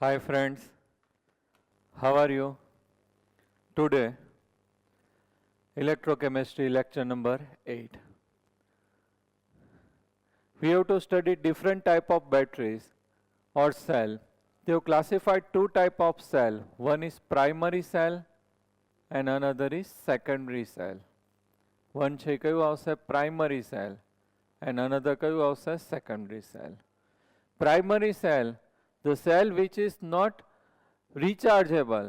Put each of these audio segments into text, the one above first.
Hi friends, how are you? Today, electrochemistry lecture number 8. We have to study different type of batteries or cell. They have classified two type of cell. One is primary cell and another is secondary cell. One છે કયું આવશે primary cell and another કયું આવશે secondary cell. Primary cell, the cell which is not rechargeable,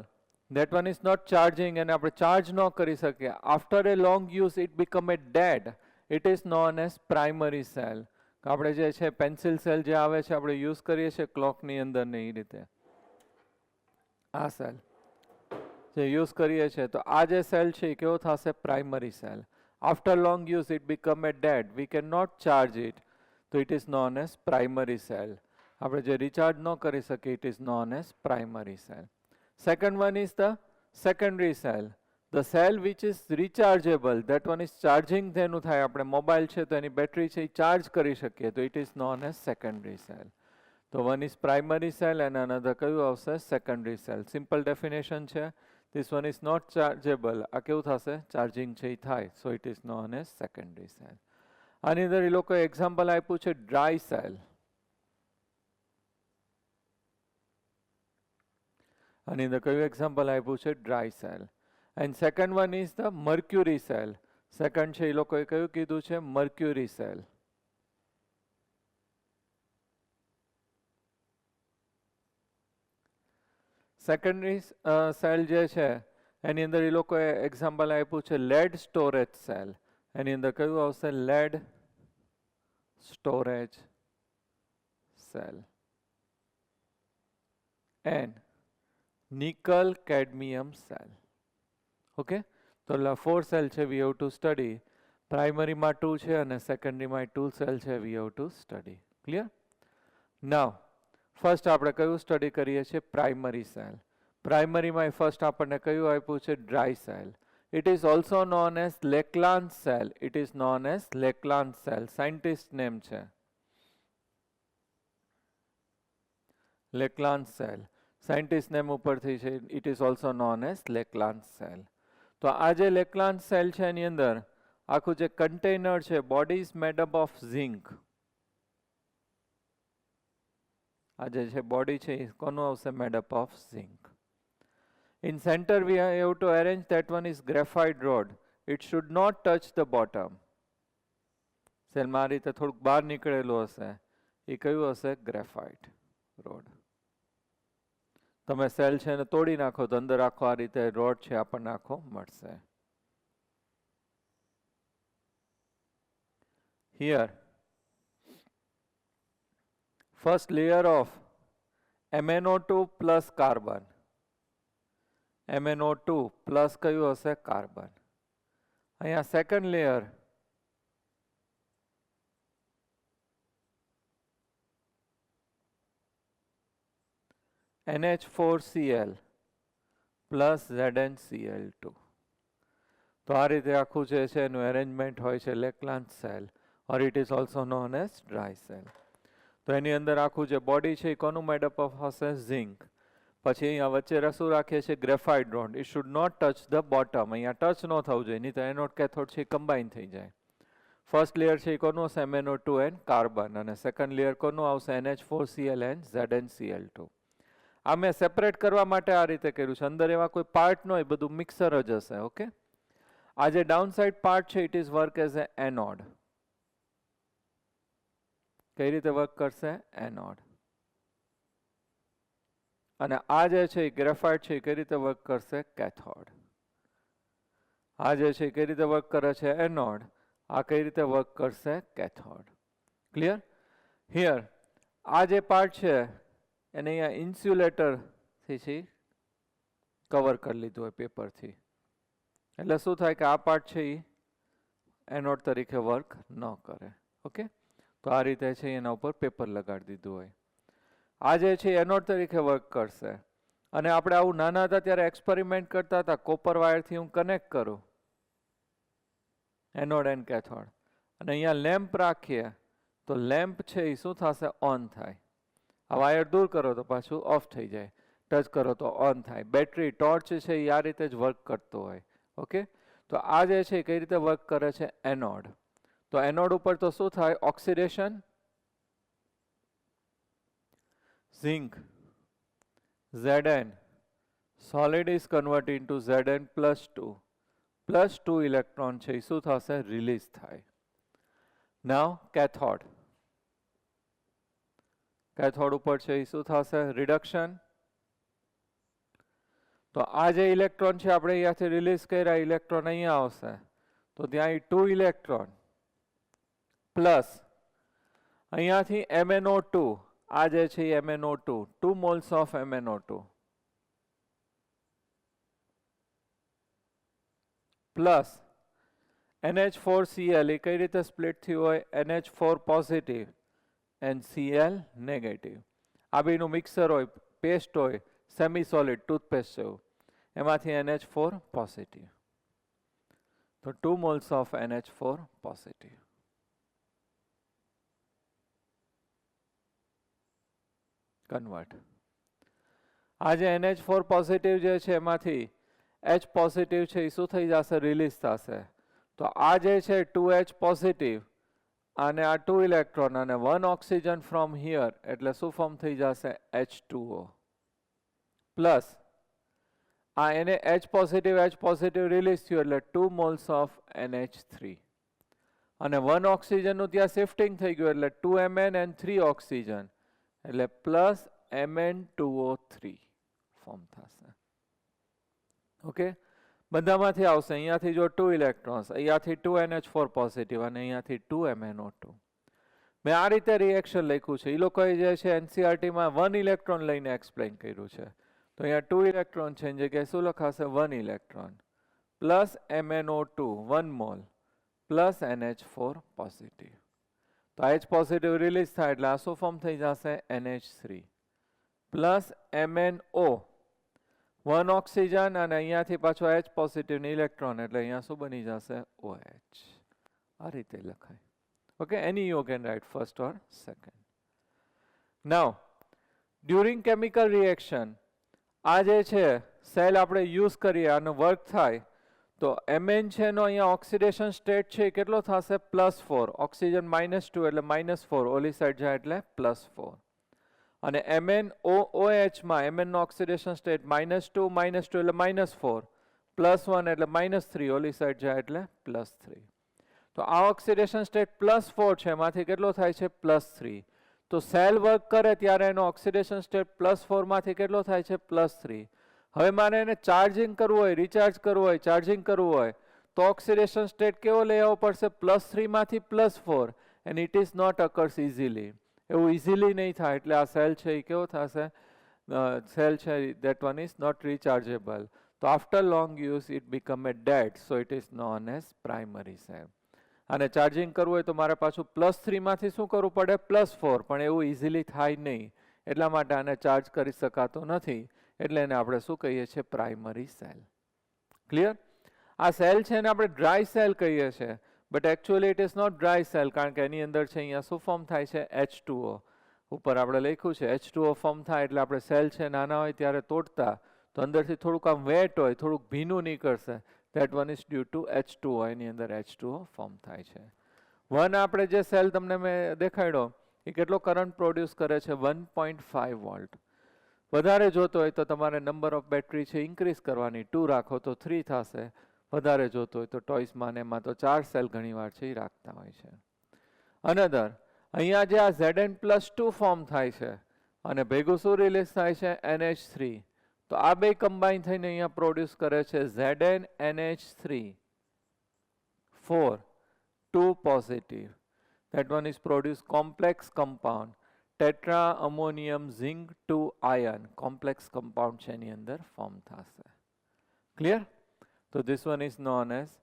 that one is not charging and આપણે charge ન કરી શકીએ. After a long use it become a dead. It is known as primary cell. આપણે જે છે pencil cell જે આવે છે આપણે યુઝ કરીએ છીએ ક્લોકની અંદર ને એ રીતે આ સેલ જે યુઝ કરીએ છીએ તો આ જે સેલ છે એ કેવો થશે primary cell. After long use it become a dead. We cannot charge it. So it is known as primary cell. આપણે જે રિચાર્જ ન કરી શકીએ it is known as primary cell. Second one is the secondary cell. The cell which is rechargeable, that one is charging તેનું થાય. આપણે mobile છે તો એની બેટરી છે એ ચાર્જ કરી શકીએ તો it is known as secondary cell. તો one is primary cell and another કયું આવશે secondary cell. Simple definition છે. This one is not chargeable. આ કેવું થશે ચાર્જિંગ છે એ થાય. So it is known as secondary cell. આની અંદર એ લોકોએ એક્ઝામ્પલ આપ્યું છે ડ્રાય સેલ. આની અંદર કયું એક્ઝામ્પલ આપ્યું છે dry cell. And second one is the mercury cell. Second છે એ લોકોએ કયું કીધું છે મર્ક્યુરી સેલ. સેકન્ડરી સેલ જે છે એની અંદર એ લોકોએ એક્ઝામ્પલ આપ્યું છે લેડ સ્ટોરેજ સેલ. એની અંદર કયું આવશે lead storage cell and nickel cadmium cell. Okay, તો 4 સેલ છે વી હેવ ટુ સ્ટડી. પ્રાઇમરીમાં 2 છે અને સેકન્ડરીમાં 2 સેલ છે વી have to study. Clear? Now first આપણે કયું સ્ટડી કરીએ છીએ પ્રાઇમરી સેલ. પ્રાઇમરીમાં ફર્સ્ટ આપણને કયું આપ્યું છે dry cell. It is also known as Leclanche cell. It is known as Leclanche cell. Scientist name છે લેક્લાન્સ સેલ. સાયન્ટિસ્ટ નેમ ઉપરથી છે it is also known as Leclanche cell. તો આ જે લેક્લાન્સ સેલ છે એની અંદર આખું જે કન્ટેનર છે body is made up of zinc. આ જે છે બોડી છે એ કોનું આવશે made up of zinc. In centre we have to arrange that one is graphite rod. It should not touch the bottom. સેલમાં આ રીતે થોડુંક બહાર નીકળેલું હશે એ કયું હશે ગ્રેફાઇટ રોડ. તમે સેલ છે એને તોડી નાખો તો અંદર આખો આ રીતે રોડ છે આપણને આખો મળશે. Here first layer of MnO2 plus carbon. MnO2 plus કયું હશે કાર્બન. અહીંયા second layer NH4Cl plus ZnCl2. તો આ રીતે આખું જે છે એનું એરેન્જમેન્ટ હોય છે Leclanche cell or it is also known as dry cell. તો એની અંદર આખું જે બોડી છે એ કોનું મેડઅપ ઓફ હશે ઝિંક. પછી અહીંયા વચ્ચે રસું રાખીએ છીએ graphite rod. It should not touch the bottom. અહીંયા ટચ ન થવું જોઈએ નહીં તો એનોડ કેથોડ છે એ કમ્બાઇન થઈ જાય. ફર્સ્ટ લેયર છે એ કોનું હશે MnO2 એન્ડ કાર્બન અને સેકન્ડ લેયર કોનું આવશે NH4Cl એન્ડ ZnCl2. આ મેં સેપરેટ કરવા માટે આ રીતે કર્યું છે. અંદર એવા કોઈ પાર્ટ ન હોય બધું મિક્સર જ હશે. ઓકે, આ જે ડાઉન સાઇડ પાર્ટ છે it is work as a anode. કઈ રીતે વર્ક કરશે એનોડ. અને આ જે છે ગ્રેફાઇટ છે કઈ રીતે વર્ક કરશે કેથોડ. આ જે છે કઈ રીતે વર્ક કરે છે એનોડ. આ કઈ રીતે વર્ક કરશે કેથોડ. ક્લિયર? હિયર આ જે પાર્ટ છે એને અહીંયા ઇન્સ્યુલેટરથી છે કવર કરી લીધું હોય પેપરથી. એટલે શું થાય કે આ પાર્ટ છે એ એનોડ તરીકે વર્ક ન કરે. ઓકે, તો આ રીતે છે એના ઉપર પેપર લગાડી દીધું હોય. આ જે છે એનોડ તરીકે વર્ક કરશે. અને આપણે આવું નાના હતા ત્યારે એક્સપેરિમેન્ટ કરતા હતા. કોપર વાયરથી હું કનેક્ટ કરું એનોડ એન્ડ કેથોડ અને અહીંયા લેમ્પ રાખીએ તો લેમ્પ છે એ શું થશે ઓન થાય. આ વાયર દૂર કરો તો પાછું ઓફ થઈ જાય, ટચ કરો તો ઓન થાય. બેટરી ટોર્ચ છે એ આ રીતે જ વર્ક કરતો હોય. ઓકે, તો આ જે છે કઈ રીતે વર્ક કરે છે? એનોડ. તો એનોડ ઉપર તો શું થાય? Oxidation. Zinc Zn solid is converted into Zn +2. +2 electron છે એ શું થશે? રિલીઝ થાય. નાવ કેથોડ. કેથોડ ઉપર છે એ શું થશે? રિડક્શન. તો આ જે ઇલેક્ટ્રોન છે આપણે અહીંયાથી રિલીઝ કર્યા, ઇલેક્ટ્રોન અહીંયા આવશે તો ત્યાં 2 ઇલેક્ટ્રોન પ્લસ અહીંયાથી MnO2, આ જે છે MnO2, 2 moles of MnO2 plus NH4Cl. એ કઈ રીતે સ્પ્લિટ થયું હોય? NH4 positive and Cl negative. આ બેનું મિક્સર હોય, પેસ્ટ હોય, સેમી સોલિડ ટૂથપેસ્ટ જેવું, એમાંથી NH4 પોઝિટિવ. તો 2 moles of NH4 positive. Convert. આ જે NH4 પોઝિટિવ જે છે એમાંથી H પોઝિટિવ છે એ શું થઈ જશે? રિલીઝ થશે. તો આ જે છે 2H પોઝિટિવ અને આ 2 ઇલેક્ટ્રોન અને 1 ઓક્સિજન ફ્રોમ હિયર, એટલે શું ફોર્મ થઈ જશે? H2O પ્લસ આ એને H પોઝિટિવ રિલીઝ થયું એટલે 2 moles of NH3 અને 1 ઓક્સિજનનું ત્યાં શિફ્ટિંગ થઈ ગયું એટલે 2 Mn and 3 ઓક્સિજન એટલે પ્લસ Mn2O3 ફોર્મ થશે. ઓકે, બધામાંથી આવશે. અહીંયાથી જો 2 ઇલેક્ટ્રોન્સ, અહીંયાથી 2 NH4 પોઝિટિવ અને અહીંયાથી 2 MnO2. મેં આ રીતે રિએક્શન લખ્યું છે. એ લોકોએ જે છે NCERTમાં 1 ઇલેક્ટ્રોન લઈને એક્સપ્લેન કર્યું છે. તો અહીંયા 2 ઇલેક્ટ્રોન છે એની જગ્યાએ શું લખાશે? 1 electron plus MnO2 1 mall plus NH4 positive. તો H પોઝિટિવ રિલીઝ થાય એટલે આ શું ફોર્મ થઈ જશે? NH3 પ્લસ MnO 1 ઓક્સિજન અને અહીંયાથી પાછો H પોઝિટિવની ઇલેક્ટ્રોન એટલે અહીંયા શું બની જશે? OH. આ રીતે લખાય. Okay, any you can write first or second. Now during chemical reaction આ જે છે સેલ આપણે યુઝ કરીએ, આનો વર્ક થાય તો Mn છે એનો અહીંયા ઓક્સિડેશન સ્ટેટ છે કેટલો થશે? +4. ઓક્સિજન -2 એટલે -4, ઓલી સાઈડ જાય એટલે +4. અને MnOH માં Mn નો ઓક્સિડેશન સ્ટેટ -2 એટલે -4, +1 એટલે -3, ઓલી સાઈડ જાય એટલે +3. તો આ ઓક્સિડેશન સ્ટેટ +4 છે, એમાંથી કેટલો થાય છે? +3. તો સેલ વર્ક કરે ત્યારે એનો ઓક્સિડેશન સ્ટેટ +4 માંથી કેટલો થાય છે? +3. હવે મારે એને ચાર્જિંગ કરવું હોય, રિચાર્જ કરવું હોય, ચાર્જિંગ કરવું હોય તો ઓક્સિડેશન સ્ટેટ કેવો લઈ આવવો પડશે? +3 માંથી +4 and it is not occurs easily. એવું ઇઝીલી નહીં થાય એટલે આ સેલ છે એ કેવો થશે? સેલ છે that one is not rechargeable. તો after long use it become a dead, so it is known as primary cell. અને ચાર્જિંગ કરવું હોય તો મારે પાછું +3 માંથી શું કરવું પડે? +4, પણ એવું ઇઝીલી થાય નહીં, એટલા માટે આને ચાર્જ કરી શકાતો નથી, એટલે એને આપણે શું કહીએ છીએ? Primary cell. ક્લિયર? આ સેલ છે એને આપણે ડ્રાય સેલ કહીએ છીએ, but actually it is not dry cell, કારણ કે એની અંદર છે અહીંયા શું ફોર્મ થાય છે? H2O. ઉપર આપણે લખ્યું છે H2O ફોર્મ થાય એટલે આપણે સેલ છે નાના હોય ત્યારે તોડતા તો અંદરથી થોડુંક આમ વેટ હોય, થોડુંક ભીનું નીકળશે. That one is due to H2O. એની અંદર H2O ફોર્મ થાય છે. 1 આપણે જે સેલ તમને મેં દેખાડ્યો એ કેટલો કરંટ પ્રોડ્યુસ કરે છે? 1.5 વોલ્ટ. વધારે જોતો હોય તો તમારે નંબર ઓફ બેટરી છે ઇન્ક્રીઝ કરવાની, 2 રાખો તો 3 થશે. વધારે જોતો હોય તો ટોયસમાં ને એમાં તો 4 સેલ ઘણીવાર છે એ રાખતા હોય છે. અનધર અહીંયા જે આ Zn+2 ફોર્મ થાય છે અને ભેગું શું રિલીઝ થાય છે? NH3. તો આ બે કમ્બાઈન થઈને અહીંયા પ્રોડ્યુસ કરે છે ZnNH3 4 2 positive. That one is produce complex compound tetra ammonium zinc 2 ion. complex compound છે એની અંદર ફોર્મ થશે. Clear? So this one is known as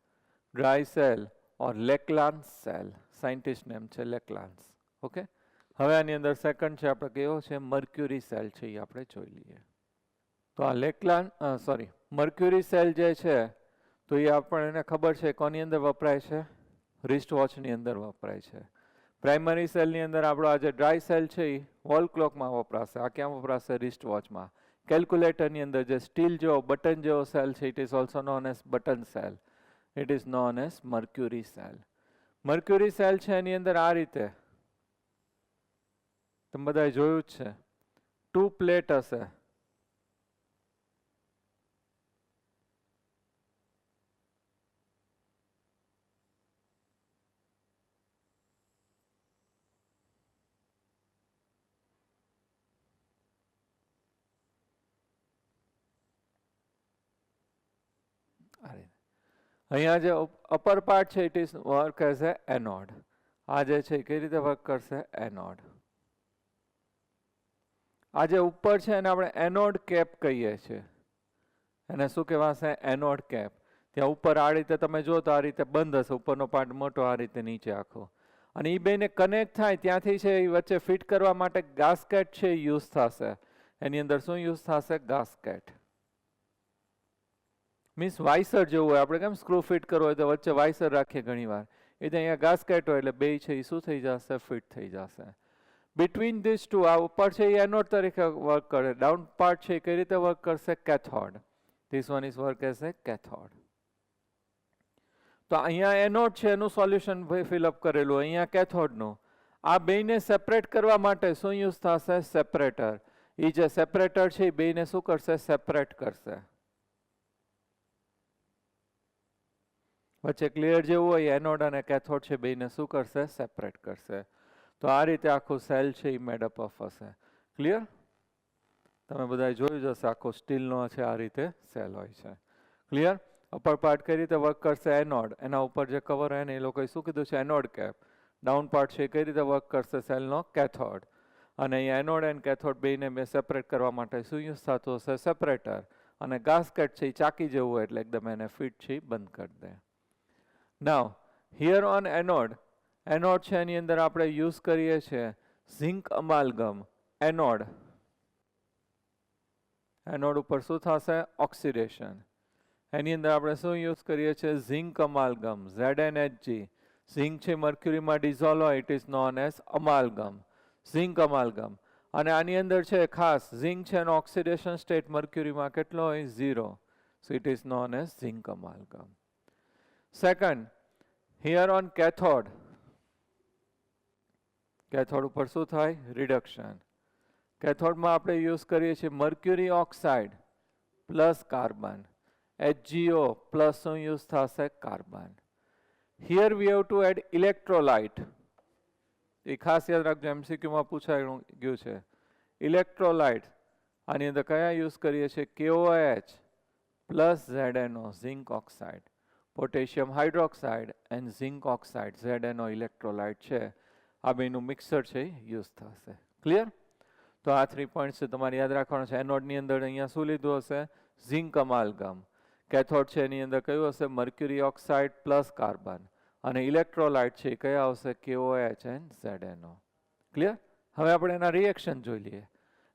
dry cell or Leclanche cell. Scientist name છે Leclanche. Okay? હવે આની અંદર second છે આપણે કેવો છે? મર્ક્યુરી સેલ છે એ આપણે જોઈ લઈએ. તો આ મર્ક્યુરી સેલ જે છે તો એ આપણને ખબર છે કોની અંદર વપરાય છે? રિસ્ટ વોચની અંદર વપરાય છે. પ્રાઇમરી સેલની અંદર આપણો આ જે ડ્રાય સેલ છે એ વોલ ક્લોકમાં વપરાશે. આ ક્યાં વપરાશે? રિસ્ટ વોચમાં. કેલ્ક્યુલેટરની અંદર જે સ્ટીલ જેવો બટન જેવો સેલ છે, it is also known as button cell. It is known as mercury cell. Mercury cell છે એની અંદર આ રીતે તમે બધાએ જોયું જ છે, 2 પ્લેટ હશે. અહીંયા જે અપર પાર્ટ છે it is work as a anode. આ જે છે કઈ રીતે વર્ક કરશે? એનોડ. આ જે ઉપર છે એને આપણે એનોડ કેપ કહીએ છીએ. એને શું કહેવાશે? Anode cap. ત્યાં ઉપર આ રીતે તમે જો તો આ રીતે બંધ હશે, ઉપરનો પાર્ટ મોટો, આ રીતે નીચે આખો. અને એ બેને કનેક્ટ થાય ત્યાંથી છે એ વચ્ચે ફિટ કરવા માટે ગાસ્કેટ છે એ યુઝ થશે. એની અંદર શું યુઝ થશે? ગાસ્કેટ. મીન્સ વાઇસર જેવું હોય, આપણે કેમ સ્ક્રૂ ફિટ કરવો હોય તો વચ્ચે વાઇસર રાખીએ ઘણી વાર, એ તો અહીંયા ગાસ્કેટ હોય એટલે બે છે એ શું થઈ જશે? ફિટ થઈ જશે. બિટવીન ધીસ ટુ, આ ઉપર છે એ એનોડ તરીકે વર્ક કરે, ડાઉન પાર્ટ છે એ કઈ રીતે વર્ક કરશે? Cathode. This one is work as A cathode. તો અહીંયા એનોડ છે એનું સોલ્યુશન ફિલઅપ કરેલું, અહીંયા કેથોડનું. આ બેને સેપરેટ કરવા માટે શું યુઝ થશે? સેપરેટર. એ જે સેપરેટર છે એ બેને શું કરશે? સેપરેટ કરશે. વચ્ચે ક્લિયર જેવું હોય, એનોડ અને કેથોડ છે બેને શું કરશે? સેપરેટ કરશે. તો આ રીતે આખું સેલ છે એ મેડઅપ ઓફ હશે. ક્લિયર? તમે બધાએ જોયું જ હશે, આખો સ્ટીલનો છે આ રીતે સેલ હોય છે. ક્લિયર? અપર પાર્ટ કઈ રીતે વર્ક કરશે? એનોડ. એના ઉપર જે કવર હોય ને એ લોકોએ શું કીધું છે? Anode cap. ડાઉન પાર્ટ છે કઈ રીતે વર્ક કરશે? સેલનો કેથોડ. અને અહીંયા એનોડ એન્ડ કેથોડ બેને સેપરેટ કરવા માટે શું યુઝ થતું હશે? સેપરેટર. અને ગાસ્કેટ છે એ ચાકી જેવું હોય એટલે એકદમ એને ફિટ છે બંધ કરી દે. નાવ હિયર ઓન એનોડ, એનોડ છે એની અંદર આપણે યુઝ કરીએ છીએ ઝિંક અમાલ્ગમ. એનોડ, એનોડ ઉપર શું થશે? ઓક્સિડેશન. એની અંદર આપણે શું યુઝ કરીએ છીએ? Zinc અમાલ્ગમ, ZnHg. ઝિંક છે મર્ક્યુરીમાં ડિઝોલ્વ હોય, it is known as amalgam, zinc amalgam. અને આની અંદર છે ખાસ ઝિંક છે એનો ઓક્સિડેશન સ્ટેટ મર્ક્યુરીમાં કેટલો હોય? 0. So it is known as zinc amalgam. Second, here on cathode, cathode ઉપર શું થાય? રિડક્શન. કેથોડમાં આપણે યુઝ કરીએ છીએ mercury oxide plus carbon, HgO plus શું યુઝ થશે? Carbon. Here we have to add electrolyte. એ ખાસ યાદ રાખજો, MCQમાં પૂછાયું ગયું છે. ઇલેક્ટ્રોલાઇટ આની અંદર કયા યુઝ કરીએ છીએ? KOH plus ZnO, zinc oxide. Potassium hydroxide and zinc oxide, ZnO electrolyte છે. આ બેનું મિક્સર છે યુઝ થશે. ક્લિયર? તો આ 3 પોઈન્ટ છે તમારે યાદ રાખવાનું છે. એનોડની અંદર અહીંયા શું લીધું હશે? ઝિંક અમાલ્ગમ. કેથોડ છે એની અંદર કયું હશે? Mercury oxide plus carbon. અને ઇલેક્ટ્રોલાઇટ છે કયા આવશે? KOH and ZnO. ક્લિયર? હવે આપણે એના રિએક્શન જોઈ લઈએ.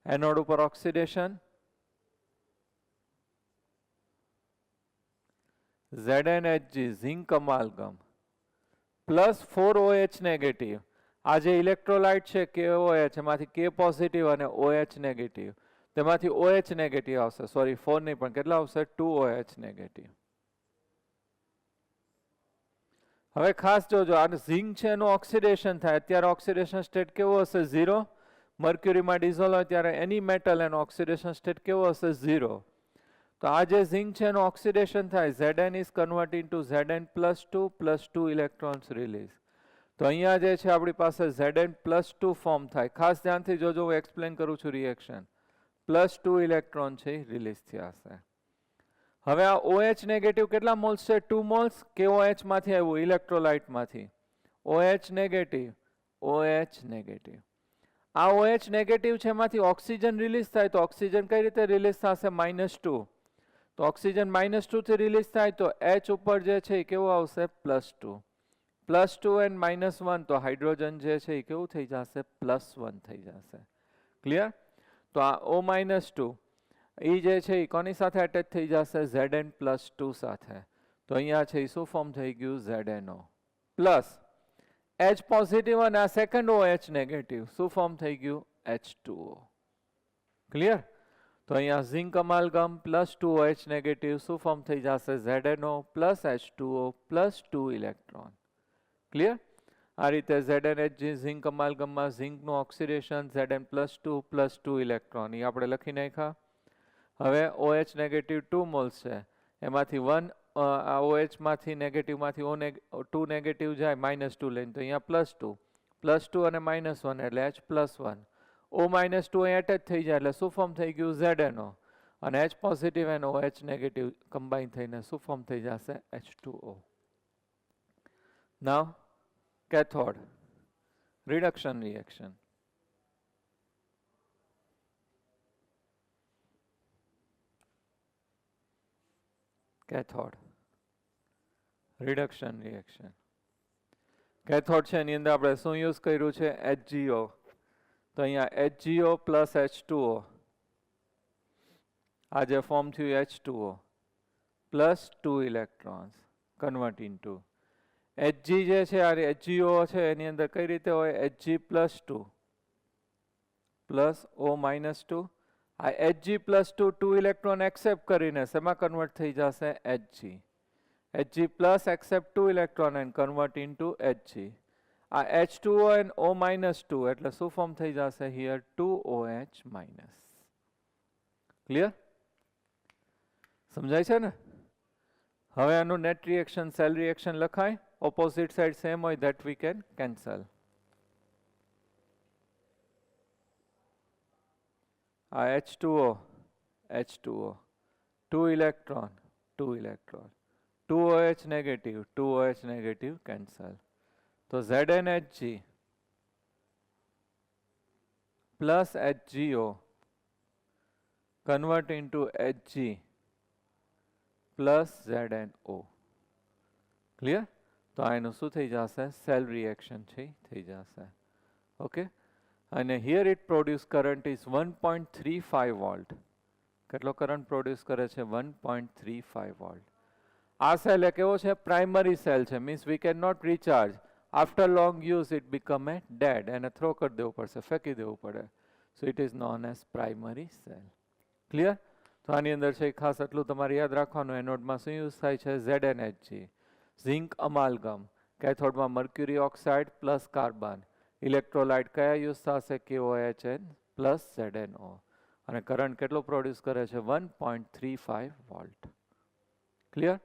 એનોડ ઉપર oxidation, ZnHg zinc amalgam plus 4OH negative. આ જે ઇલેક્ટ્રોલાઇટ છે KOH, એમાંથી K પોઝિટિવ અને OH નેગેટિવ, તેમાંથી OH નેગેટિવ આવશે. સોરી 4 નહીં પણ કેટલા આવશે? 2OH negative. હવે ખાસ જોજો, આ ઝિંક છે એનું ઓક્સિડેશન થાય, અત્યારે ઓક્સિડેશન સ્ટેટ કેવો હશે? 0. મર્ક્યુરીમાં ડિઝોલ્વ હોય ત્યારે એની મેટલ એનો ઓક્સિડેશન સ્ટેટ કેવો હશે? 0. તો આ જે ઝિંક છે એનું ઓક્સિડેશન થાય, Zn is converted into Zn plus 2 electrons release. તો અહીંયા જે છે આપણી પાસે Zn plus 2 ફોર્મ થાય. ખાસ ધ્યાનથી જોજો, હું એક્સપ્લેન કરું છું રિએક્શન. +2 ઇલેક્ટ્રોન છે રિલીઝ થયા હશે. હવે આ OH નેગેટિવ કેટલા મોલ્સ છે? 2 મોલ્સ. KOH માંથી આવ્યું, ઇલેક્ટ્રોલાઇટમાંથી. OH negative, OH negative. આ OH નેગેટિવ છે એમાંથી ઓક્સિજન રિલીઝ થાય, તો ઓક્સિજન કઈ રીતે રિલીઝ થશે? -2. તો ઓક્સિજન -2 થી રિલીઝ થાય તો H ઉપર જે છે એ કેવું આવશે? +2. +2 એન્ડ -1, તો હાઇડ્રોજન જે છે એ કેવું થઈ જશે? +1 થઈ જશે. ક્લિયર? તો આ O-2 એ જે છે એ કોની સાથે એટેચ થઈ જશે? Zn+2 સાથે. તો અહીંયા છે એ શું ફોર્મ થઈ ગયું? ZnO પ્લસ H પોઝિટિવ અને આ સેકન્ડ OH નેગેટિવ, શું ફોર્મ થઈ ગયું? H2O. ક્લિયર? તો અહીંયા zinc amalgam plus 2OH negative શું ફોર્મ થઈ જશે? ZnO plus H2O plus 2 electron. Clear? આ રીતે ZnHg ઝિંક અમાલગમમાં ઝિંકનું ઓક્સિડેશન Zn પ્લસ 2 ઇલેક્ટ્રોન, એ આપણે લખી નાખ્યા. હવે OH નેગેટિવ 2 મોલ્સ છે, એમાંથી 1 આ OH માંથી નેગેટિવમાંથી O2 નેગેટિવ જાય -2 લઈને, તો અહીંયા +2 અને -1 એટલે H +1. O -2 અહીં એટેચ થઈ જાય એટલે શું ફોર્મ થઈ ગયું? ZnO. અને H પોઝિટિવ અને OH નેગેટિવ કમ્બાઈન થઈને શું ફોર્મ થઈ જશે? H2O. નાવ cathode reduction reaction. Cathode reduction reaction. Cathode છે એની અંદર આપણે શું યુઝ કર્યું છે? HgO. તો અહીંયા HgO પ્લસ H2O, આ જે ફોર્મ થયું H2O plus 2 electrons convert into Hg જે છે આ HgO છે એની અંદર કઈ રીતે હોય? Hg plus 2 plus O -2. આ Hg પ્લસ 2 ઇલેક્ટ્રોન એક્સેપ્ટ કરીને શેમાં કન્વર્ટ થઈ જશે? Hg. Hg plus accept 2 electron and convert into Hg. આ H2O and O -2 એટલે શું ફોર્મ થઈ જશે? Here 2OH minus. ક્લિયર? સમજાય છે ને? હવે આનું નેટ રિએક્શન સેલ રિએક્શન લખાય. ઓપોઝિટ સાઇડ સેમ હોય that we can cancel. આ H2O 2 electron 2OH negative cancel. તો ZnHg plus HgO convert into Hg plus ZnO. Clear? તો આ એનું શું થઈ જશે? સેલ રિએક્શન છે થઈ જશે. ઓકે. અને here it produce current is 1.35 volt. કેટલો કરંટ પ્રોડ્યુસ કરે છે? 1.35 વોલ્ટ. આ સેલ એક એવો છે પ્રાઇમરી સેલ છે, means we can not recharge. After long use it become a dead, એને થ્રો કરી દેવું પડશે, ફેંકી દેવું પડે. So it is known as primary cell. Clear? તો આની અંદર છે ખાસ એટલું તમારે યાદ રાખવાનું, એનોડમાં શું યુઝ થાય છે? ZnHg zinc amalgam. કેથોડમાં mercury oxide plus carbon. Electrolyte કયા યુઝ થશે? KOHn plus ZnO. અને કરંટ કેટલો પ્રોડ્યુસ કરે છે? 1.35 વોલ્ટ. ક્લિયર?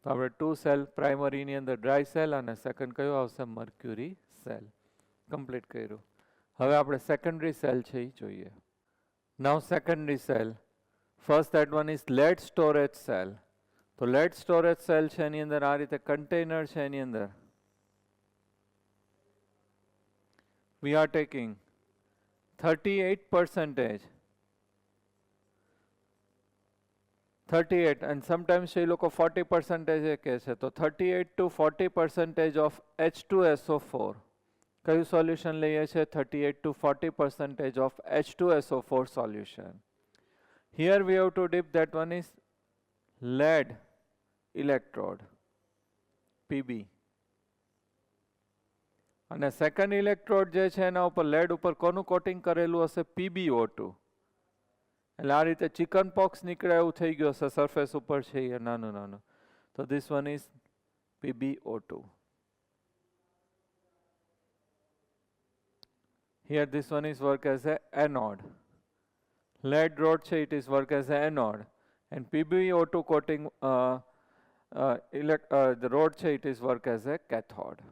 તો આપણે 2 સેલ પ્રાઇમરીની અંદર ડ્રાય સેલ અને સેકન્ડ કયો આવશે? Mercury cell. કમ્પ્લીટ કર્યું. હવે આપણે સેકન્ડરી સેલ છે એ જોઈએ. Now secondary cell. First that one is lead storage cell. તો lead storage cell છે એની અંદર આ રીતે કન્ટેનર છે એની અંદર we are taking 38% 38 and sometimes એ લોકો 40% કહે છે. તો 38 to 40% of H2SO4. કયું સોલ્યુશન લઈએ છે? 38 to 40% of H2SO4 solution. Here we have to dip that one is lead electrode PB. અને સેકન્ડ ઇલેક્ટ્રોડ જે છે એના ઉપર લેડ ઉપર કોનું કોટિંગ કરેલું હશે? PbO2. એટલે આ રીતે ચિકન પોક્સ નીકળે એવું થઈ ગયું હશે સરફેસ ઉપર છે એ નાનું. તો this one is PbO2. Here this one is work as a anode. Lead rod છે it is work as a anode. And PbO2 coating the rod છે it is work as a cathode.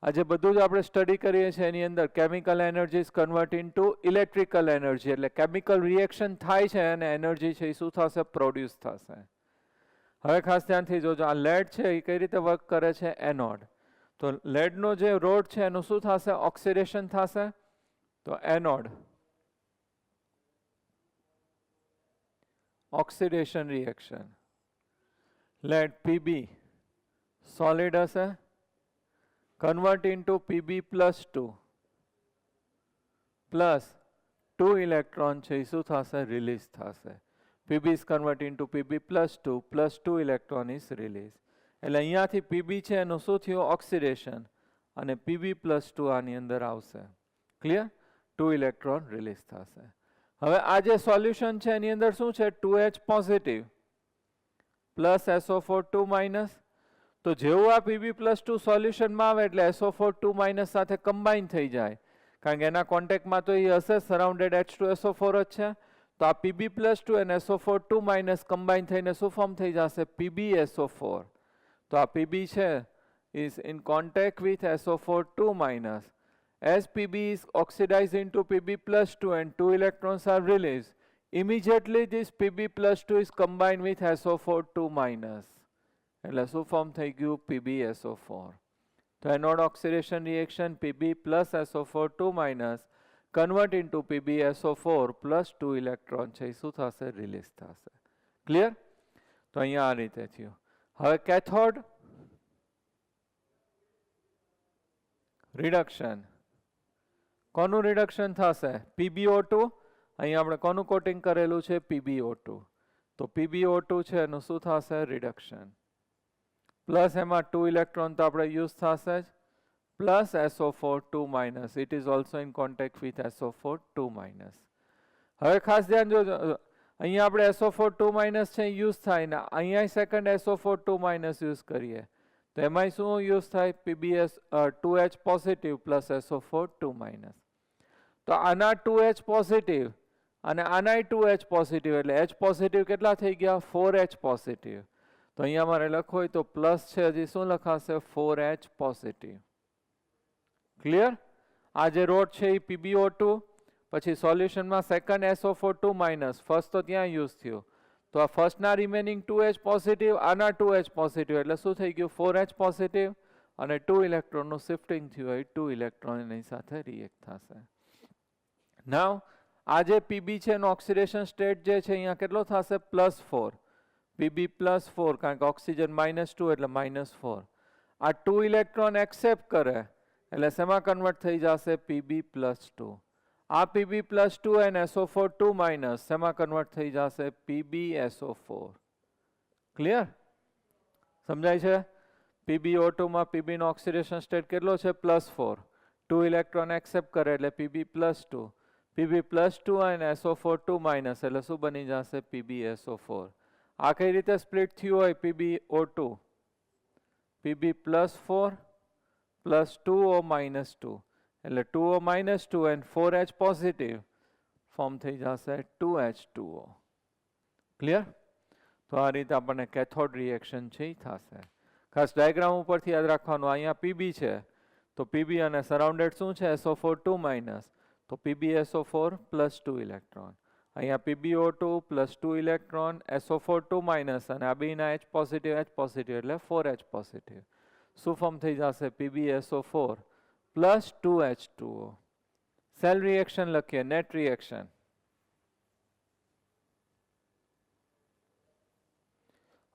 આજે બધું જ આપણે study કરીએ છીએ એની અંદર chemical energy is convert into electrical energy, એટલે કેમિકલ રિએક્શન થાય છે અને એનર્જી છે એ શું થશે? પ્રોડ્યુસ થશે. હવે ખાસ ધ્યાનથી જોજો, આ લેડ છે એ કઈ રીતે વર્ક કરે છે? એનોડ. તો લેડનો જે રોડ છે એનું શું થશે? ઓક્સિડેશન થશે. તો anode oxidation reaction. Lead Pb solid હશે, convert into Pb plus 2 plus 2 electron છે શું થશે? રિલીઝ થશે. Pb is convert into Pb plus 2 electron is released. એટલે અહીંયાથી પીબી છે એનું શું થયું ઓક્સિડેશન અને Pb+2 આની અંદર આવશે ક્લિયર 2 ઇલેક્ટ્રોન રિલીઝ થશે હવે આ જે સોલ્યુશન છે એની અંદર શું છે 2H positive plus SO4 2 minus તો જેવું આ Pb+2 સોલ્યુશનમાં આવે એટલે SO4 2 માઇનસ સાથે કમ્બાઈન થઈ જાય કારણ કે એના કોન્ટેક્ટમાં તો એ હશે સરાઉન્ડેડ H2SO4 જ છે તો આ Pb+2 અને SO4 2 માઇનસ કમ્બાઈન થઈને શું ફોર્મ થઈ જશે PbSO4 તો આ Pb છે is in contact with SO4 2 minus. As Pb is oxidized into Pb+2 and 2 electrons are released, immediately this Pb+2 is combined with SO4 2 minus. એટલે શું ફોર્મ થઈ ગયું PbSO4 તો anode oxidation reaction Pb plus SO4 2 minus convert into PbSO4 plus 2 electron છે શું થશે release થશે clear તો અહીંયા આ રીતે થયું હવે કેથોડ રિડક્શન કોનું રિડક્શન થશે PbO2 અહીંયા આપણે કોનું કોટિંગ કરેલું છે PbO2 તો PbO2 છે એનું શું થશે રિડક્શન પ્લસ એમાં 2 ઇલેક્ટ્રોન તો આપણે યુઝ થશે જ plus SO4 2 minus it is also in contact with SO4 2 minus હવે ખાસ ધ્યાન જોજો અહીંયા આપણે SO4 2 માઇનસ છે યુઝ થાય ને અહીંયા સેકન્ડ SO4 2 માઇનસ યુઝ કરીએ તો એમાં શું યુઝ થાય PbS 2H positive plus SO4 2 minus તો આના 2H પોઝિટિવ અને આના 2H પોઝિટિવ એટલે H પોઝિટિવ કેટલા થઈ ગયા 4H પોઝિટિવ તો અહીંયા મારે લખવું હોય તો પ્લસ છે હજી શું લખાશે 4H પોઝિટિવ ક્લિયર આ જે રોડ છે એ PbO2 પછી સોલ્યુશનમાં સેકન્ડ SO4 2 માઇનસ ફર્સ્ટ તો ત્યાં યુઝ થયું તો આ ફર્સ્ટના રિમેનિંગ 2H પોઝિટિવ આના 2H પોઝિટિવ એટલે શું થઈ ગયું 4H પોઝિટિવ અને 2 ઇલેક્ટ્રોનનું શિફ્ટિંગ થયું હોય 2 ઇલેક્ટ્રોન એની સાથે રિએક્ટ થશે નાવ આ જે Pb છે એનો ઓક્સિડેશન સ્ટેટ જે છે અહીંયા કેટલો થશે +4 Pb+4 કારણ કે ઓક્સિજન -2 એટલે -4 આ 2 ઇલેક્ટ્રોન એક્સેપ્ટ કરે એટલે શેમાં કન્વર્ટ થઈ જશે Pb+2 આ Pb+2 અને SO4 2 માઇનસ શેમાં કન્વર્ટ થઈ જશે PbSO4 ક્લિયર સમજાય છે PbO2 માં Pb નો ઓક્સિડેશન સ્ટેટ કેટલો છે +4 2 ઇલેક્ટ્રોન એક્સેપ્ટ કરે એટલે Pb+2 Pb+2 અને SO4 2 માઇનસ એટલે શું બની જશે PbSO4 આ કઈ રીતે સ્પ્લિટ થયું હોય PbO2 Pb+4 plus 2O minus 2 એટલે 2O minus 2 and 4H positive form થઈ જશે 2H2O ક્લિયર તો આ રીતે આપણને કેથોડ રિએક્શન છે એ થશે ખાસ ડાયાગ્રામ ઉપરથી યાદ રાખવાનું અહીંયા Pb છે તો Pb અને સરાઉન્ડેડ શું છે SO4 2 માઇનસ તો PbSO4 plus 2 ઇલેક્ટ્રોન અહીંયા PbO2 plus 2 electron SO4 2 minus અને આ બેના H પોઝિટિવ એટલે 4H પોઝિટિવ શું ફોર્મ થઈ જશે PbSO4 plus 2H2O cell reaction લખીએ net reaction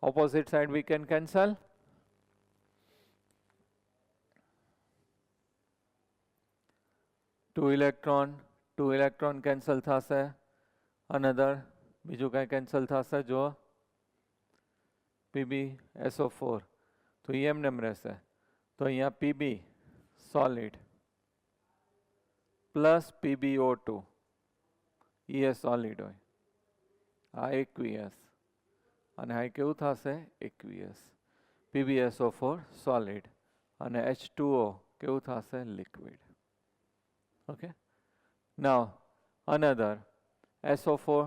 opposite side we can cancel 2 electron cancel થશે another બીજું કઈ કેન્સલ થશે જો PbSO4 તો એમને એમ રહેશે તો અહીંયા Pb સોલિડ પ્લસ PbO2 એ સોલિડ હોય આ એક્વિયસ અને આ કેવું થશે એક્વિયસ PbSO4 સોલિડ અને H2O કેવું થશે લિક્વિડ ઓકે નાઉ અનધર SO4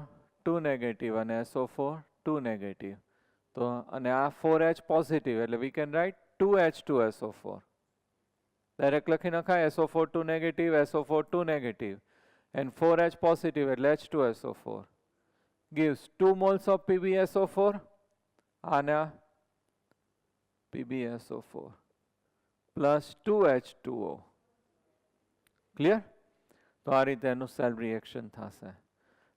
2 નેગેટિવ અને SO4 2 નેગેટિવ તો અને આ 4H પોઝિટિવ એટલે we can write 2H2SO4 direct લખી નખાય SO4 2 negative SO4 2 negative and 4H positive એટલે H2SO4 gives 2 moles of PbSO4 and PbSO4 plus 2H2O clear તો આ રીતે એનું સેલ રિએક્શન થશે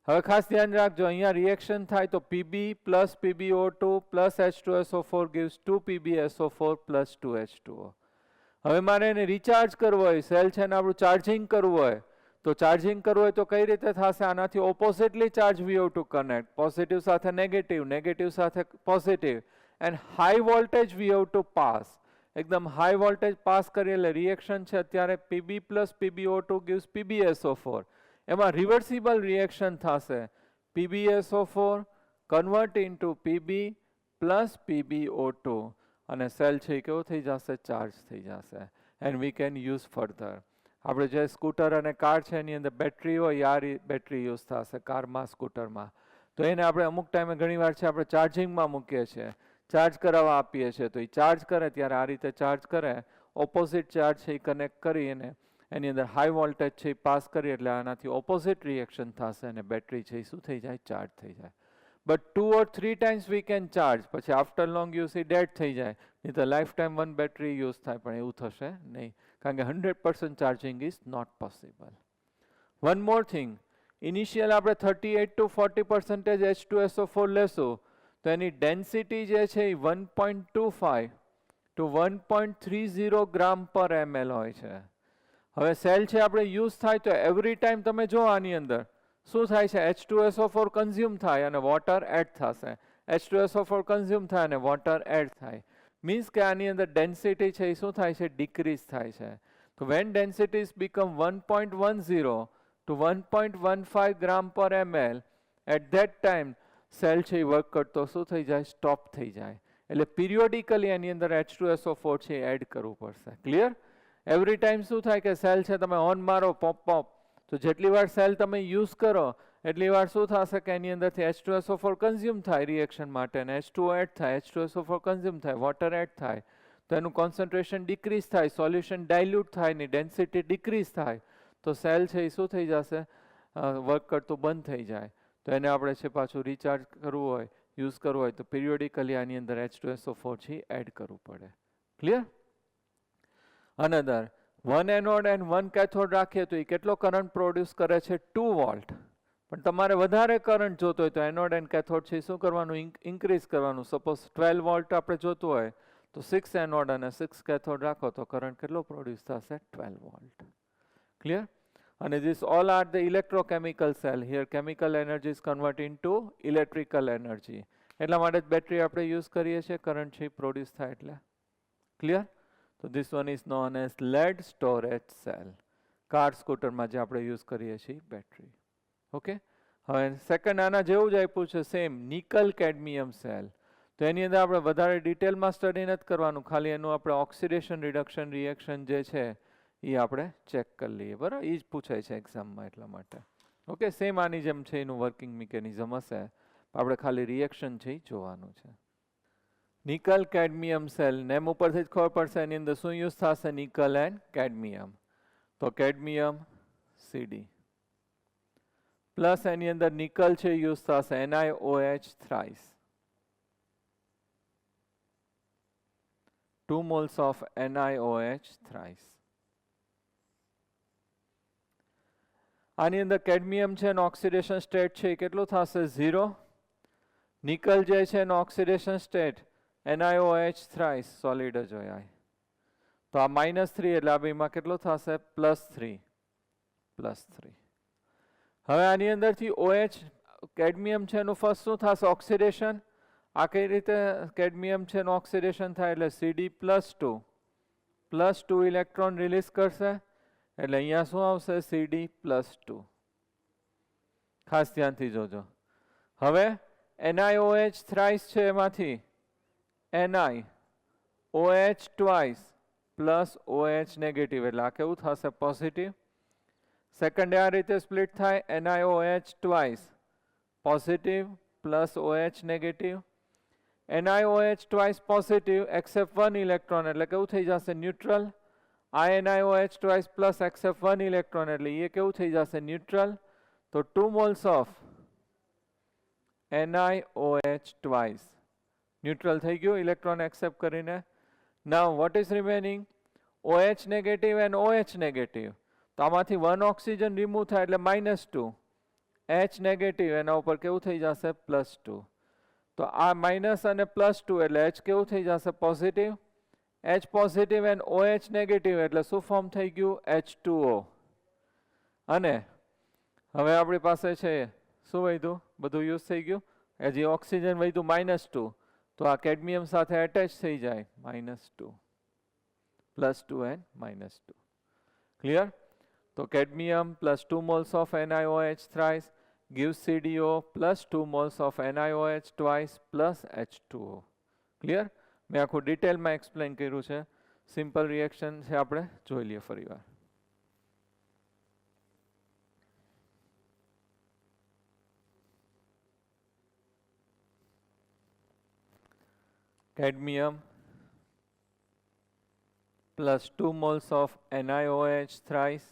હવે ખાસ ધ્યાન રાખજો અહીંયા રિએક્શન થાય તો Pb plus PbO2 plus H2SO4 gives 2 PbSO4 plus 2H2O હવે મારે એને રિચાર્જ કરવો હોય સેલ છે ને આપણું ચાર્જિંગ કરવું હોય તો ચાર્જિંગ કરવું હોય તો કઈ રીતે થશે આનાથી oppositely charge we have to connect positive સાથે નેગેટિવ નેગેટિવ સાથે positive and high voltage we have to pass. એકદમ હાઈ વોલ્ટેજ પાસ કરીએ એટલે રિએક્શન છે અત્યારે Pb plus PbO2 gives PbSO4. એમાં રિવર્સિબલ રિએક્શન થશે. PbSO4 convert into Pb plus PbO2 અને સેલ છે એ કેવો થઈ જશે? ચાર્જ થઈ જશે. And we can use further. આપણે જે સ્કૂટર અને કાર છે એની અંદર બેટરી હોય આ બેટરી યુઝ થશે કારમાં સ્કૂટરમાં. તો એને આપણે અમુક ટાઈમે ઘણીવાર છે આપણે ચાર્જિંગમાં મૂકીએ છીએ, ચાર્જ કરાવવા આપીએ છીએ, તો એ ચાર્જ કરે ત્યારે આ રીતે ચાર્જ કરે, ઓપોઝિટ ચાર્જ છે એ કનેક્ટ કરીને એની અંદર હાઈ વોલ્ટેજ છે એ પાસ કરી એટલે આનાથી ઓપોઝિટ રિએક્શન થશે અને બેટરી છે એ શું થઈ જાય? ચાર્જ થઈ જાય. But 2 or 3 times we can charge, પછી આફ્ટર લોંગ યુઝ એ ડેડ થઈ જાય. નહીં તો life time one battery use થાય, પણ એવું થશે નહીં કારણ કે 100% charging is not possible. One more thing, initial આપણે 38 to 40% H2SO4 લેશું તો એની ડેન્સિટી જે છે એ 1.25 to 1.30 ગ્રામ પર ml હોય છે. હવે સેલ છે આપણે યુઝ થાય તો એવરી ટાઈમ તમે જો આની અંદર શું થાય છે? H2SO4 કન્ઝ્યુમ થાય અને વોટર એડ થશે. H2SO4 કન્ઝ્યુમ થાય અને વોટર એડ થાય. મીન્સ કે આની અંદર ડેન્સિટી છે એ શું થાય છે? ડિક્રીઝ થાય છે. તો when densities become 1.10 to 1.15 gram પર ml, at that time cell છે એ વર્ક કરતો શું થઈ જાય? સ્ટોપ થઈ જાય. એટલે પિરિયોડિકલી એની અંદર H2SO4 છે એડ કરવું પડશે. ક્લિયર? એવરી ટાઈમ શું થાય કે સેલ છે તમે ઓન મારો પોપ પોપ, તો જેટલી વાર સેલ તમે યુઝ કરો એટલી વાર શું થશે કે એની અંદરથી H2SO4 કન્ઝ્યુમ થાય રિએક્શન માટે અને H2O એડ થાય, H2SO4 કન્ઝ્યુમ થાય, વોટર એડ થાય, તો એનું કોન્સન્ટ્રેશન ડિક્રીઝ થાય, સોલ્યુશન ડાયલ્યુટ થાય ને ડેન્સિટી ડિક્રીઝ થાય, તો સેલ છે એ શું થઈ જશે? વર્ક કરતું બંધ થઈ જાય. તો એને આપણે છે પાછું રિચાર્જ કરવું હોય, યુઝ કરવું હોય તો પિરિયોડિકલી આની અંદર H2SO4 છે એડ કરવું પડે. Clear? Another 1 anode and 1 cathode રાખીએ તો એ કેટલો કરંટ પ્રોડ્યુસ કરે છે? 2 વોલ્ટ. પણ તમારે વધારે કરંટ જોતો હોય તો એનોડ એન્ડ કેથોડ છે શું કરવાનું? ઇન્ક્રીઝ કરવાનું. સપોઝ 12 વોલ્ટ આપણે જોતું હોય તો 6 એનોડ અને 6 કેથોડ રાખો તો કરંટ કેટલો પ્રોડ્યુસ થશે? 12 volt. Clear? And these all are the electrochemical cell. Here chemical energy is converted into electrical energy. એટલા માટે જ બેટરી આપણે યુઝ કરીએ છીએ, કરંટ છે પ્રોડ્યુસ થાય એટલે. ક્લિયર? તો this one is known as lead storage cell. Car સ્કૂટરમાં જે આપણે યુઝ કરીએ છીએ બેટરી. ઓકે? હવે સેકન્ડ આના જેવું જ આપ્યું છે સેમ, નિકલ કેડમિયમ સેલ. તો એની અંદર આપણે વધારે ડિટેલમાં સ્ટડી નથી કરવાનું, ખાલી એનું આપણે ઓક્સિડેશન રિડક્શન રિએક્શન જે છે એ આપણે ચેક કરી લઈએ. બરાબર? એ જ પૂછાય છે એક્ઝામમાં એટલા માટે. ઓકે? સેમ આની જેમ છે એનું વર્કિંગ મિકેનિઝમ હશે, આપણે ખાલી રિએક્શન છે એ જોવાનું છે. નિકલ કેડમિયમ સેલ, નેમ ઉપરથી જ ખબર પડશે એની અંદર શું યુઝ થશે? Nickel and cadmium. તો કેડમિયમ CD પ્લસ એની અંદર નિકલ છે યુઝ થશે NiOH thrice. 2 moles of NiOH thrice. આની અંદર કેડમિયમ છે એનો ઓક્સિડેશન સ્ટેટ છે કેટલું થશે? 0. નિકલ જે છે એનો oxidation state NiOH thrice solid જ હોય. તો આ -3 એટલે આ બેમાં કેટલું થશે? +3. હવે આની અંદરથી OH કેડમિયમ છે એનું ફર્સ્ટ શું થશે? ઓક્સિડેશન. આ કઈ રીતે કેડમિયમ છે એનું ઓક્સિડેશન થાય? એટલે CD+2 +2 ઇલેક્ટ્રોન રિલીઝ કરશે એટલે અહીંયા શું આવશે? CD+2. ખાસ ધ્યાનથી જોજો. હવે NiOH thrice છે એમાંથી NiOH twice plus OH negative એટલે આ કેવું થશે? પોઝિટિવ. સેકન્ડ આ રીતે સ્પ્લિટ થાય NiOH twice positive plus OH negative. NiOH twice positive accept 1 electron એટલે કેવું થઈ જશે? Neutral. NiOH twice plus accept 1 electron એટલે એ કેવું થઈ જશે? ન્યુટ્રલ. તો 2 moles of NiOH twice neutral થઈ ગયું ઇલેક્ટ્રોન એક્સેપ્ટ કરીને. નાઉ what is remaining? OH negative and OH negative. તો આમાંથી 1 ઓક્સિજન રિમૂવ થાય એટલે -2. H નેગેટિવ એના ઉપર કેવું થઈ જશે? +2. તો આ માઇનસ અને +2 એટલે H કેવું થઈ જશે? Positive. H positive and OH negative એટલે શું ફોર્મ થઈ ગયું? H2O. અને હવે આપણી પાસે છે શું વધ્યું? બધું યુઝ થઈ ગયું. હજી ઓક્સિજન વધ્યું -2. તો તો આ કેડમિયમ સાથે એટેચ થઈ જાય -2 +2 and -2. Clear? તો cadmium plus 2 moles of NiOH thrice gives CDO plus 2 moles of NiOH twice plus H2O. Clear? મેં આખું ડિટેલમાં એક્સપ્લેન કર્યું છે. સિમ્પલ રિએક્શન છે, આપણે જોઈ લઈએ ફરીવાર. Cadmium plus 2 moles of NiOH thrice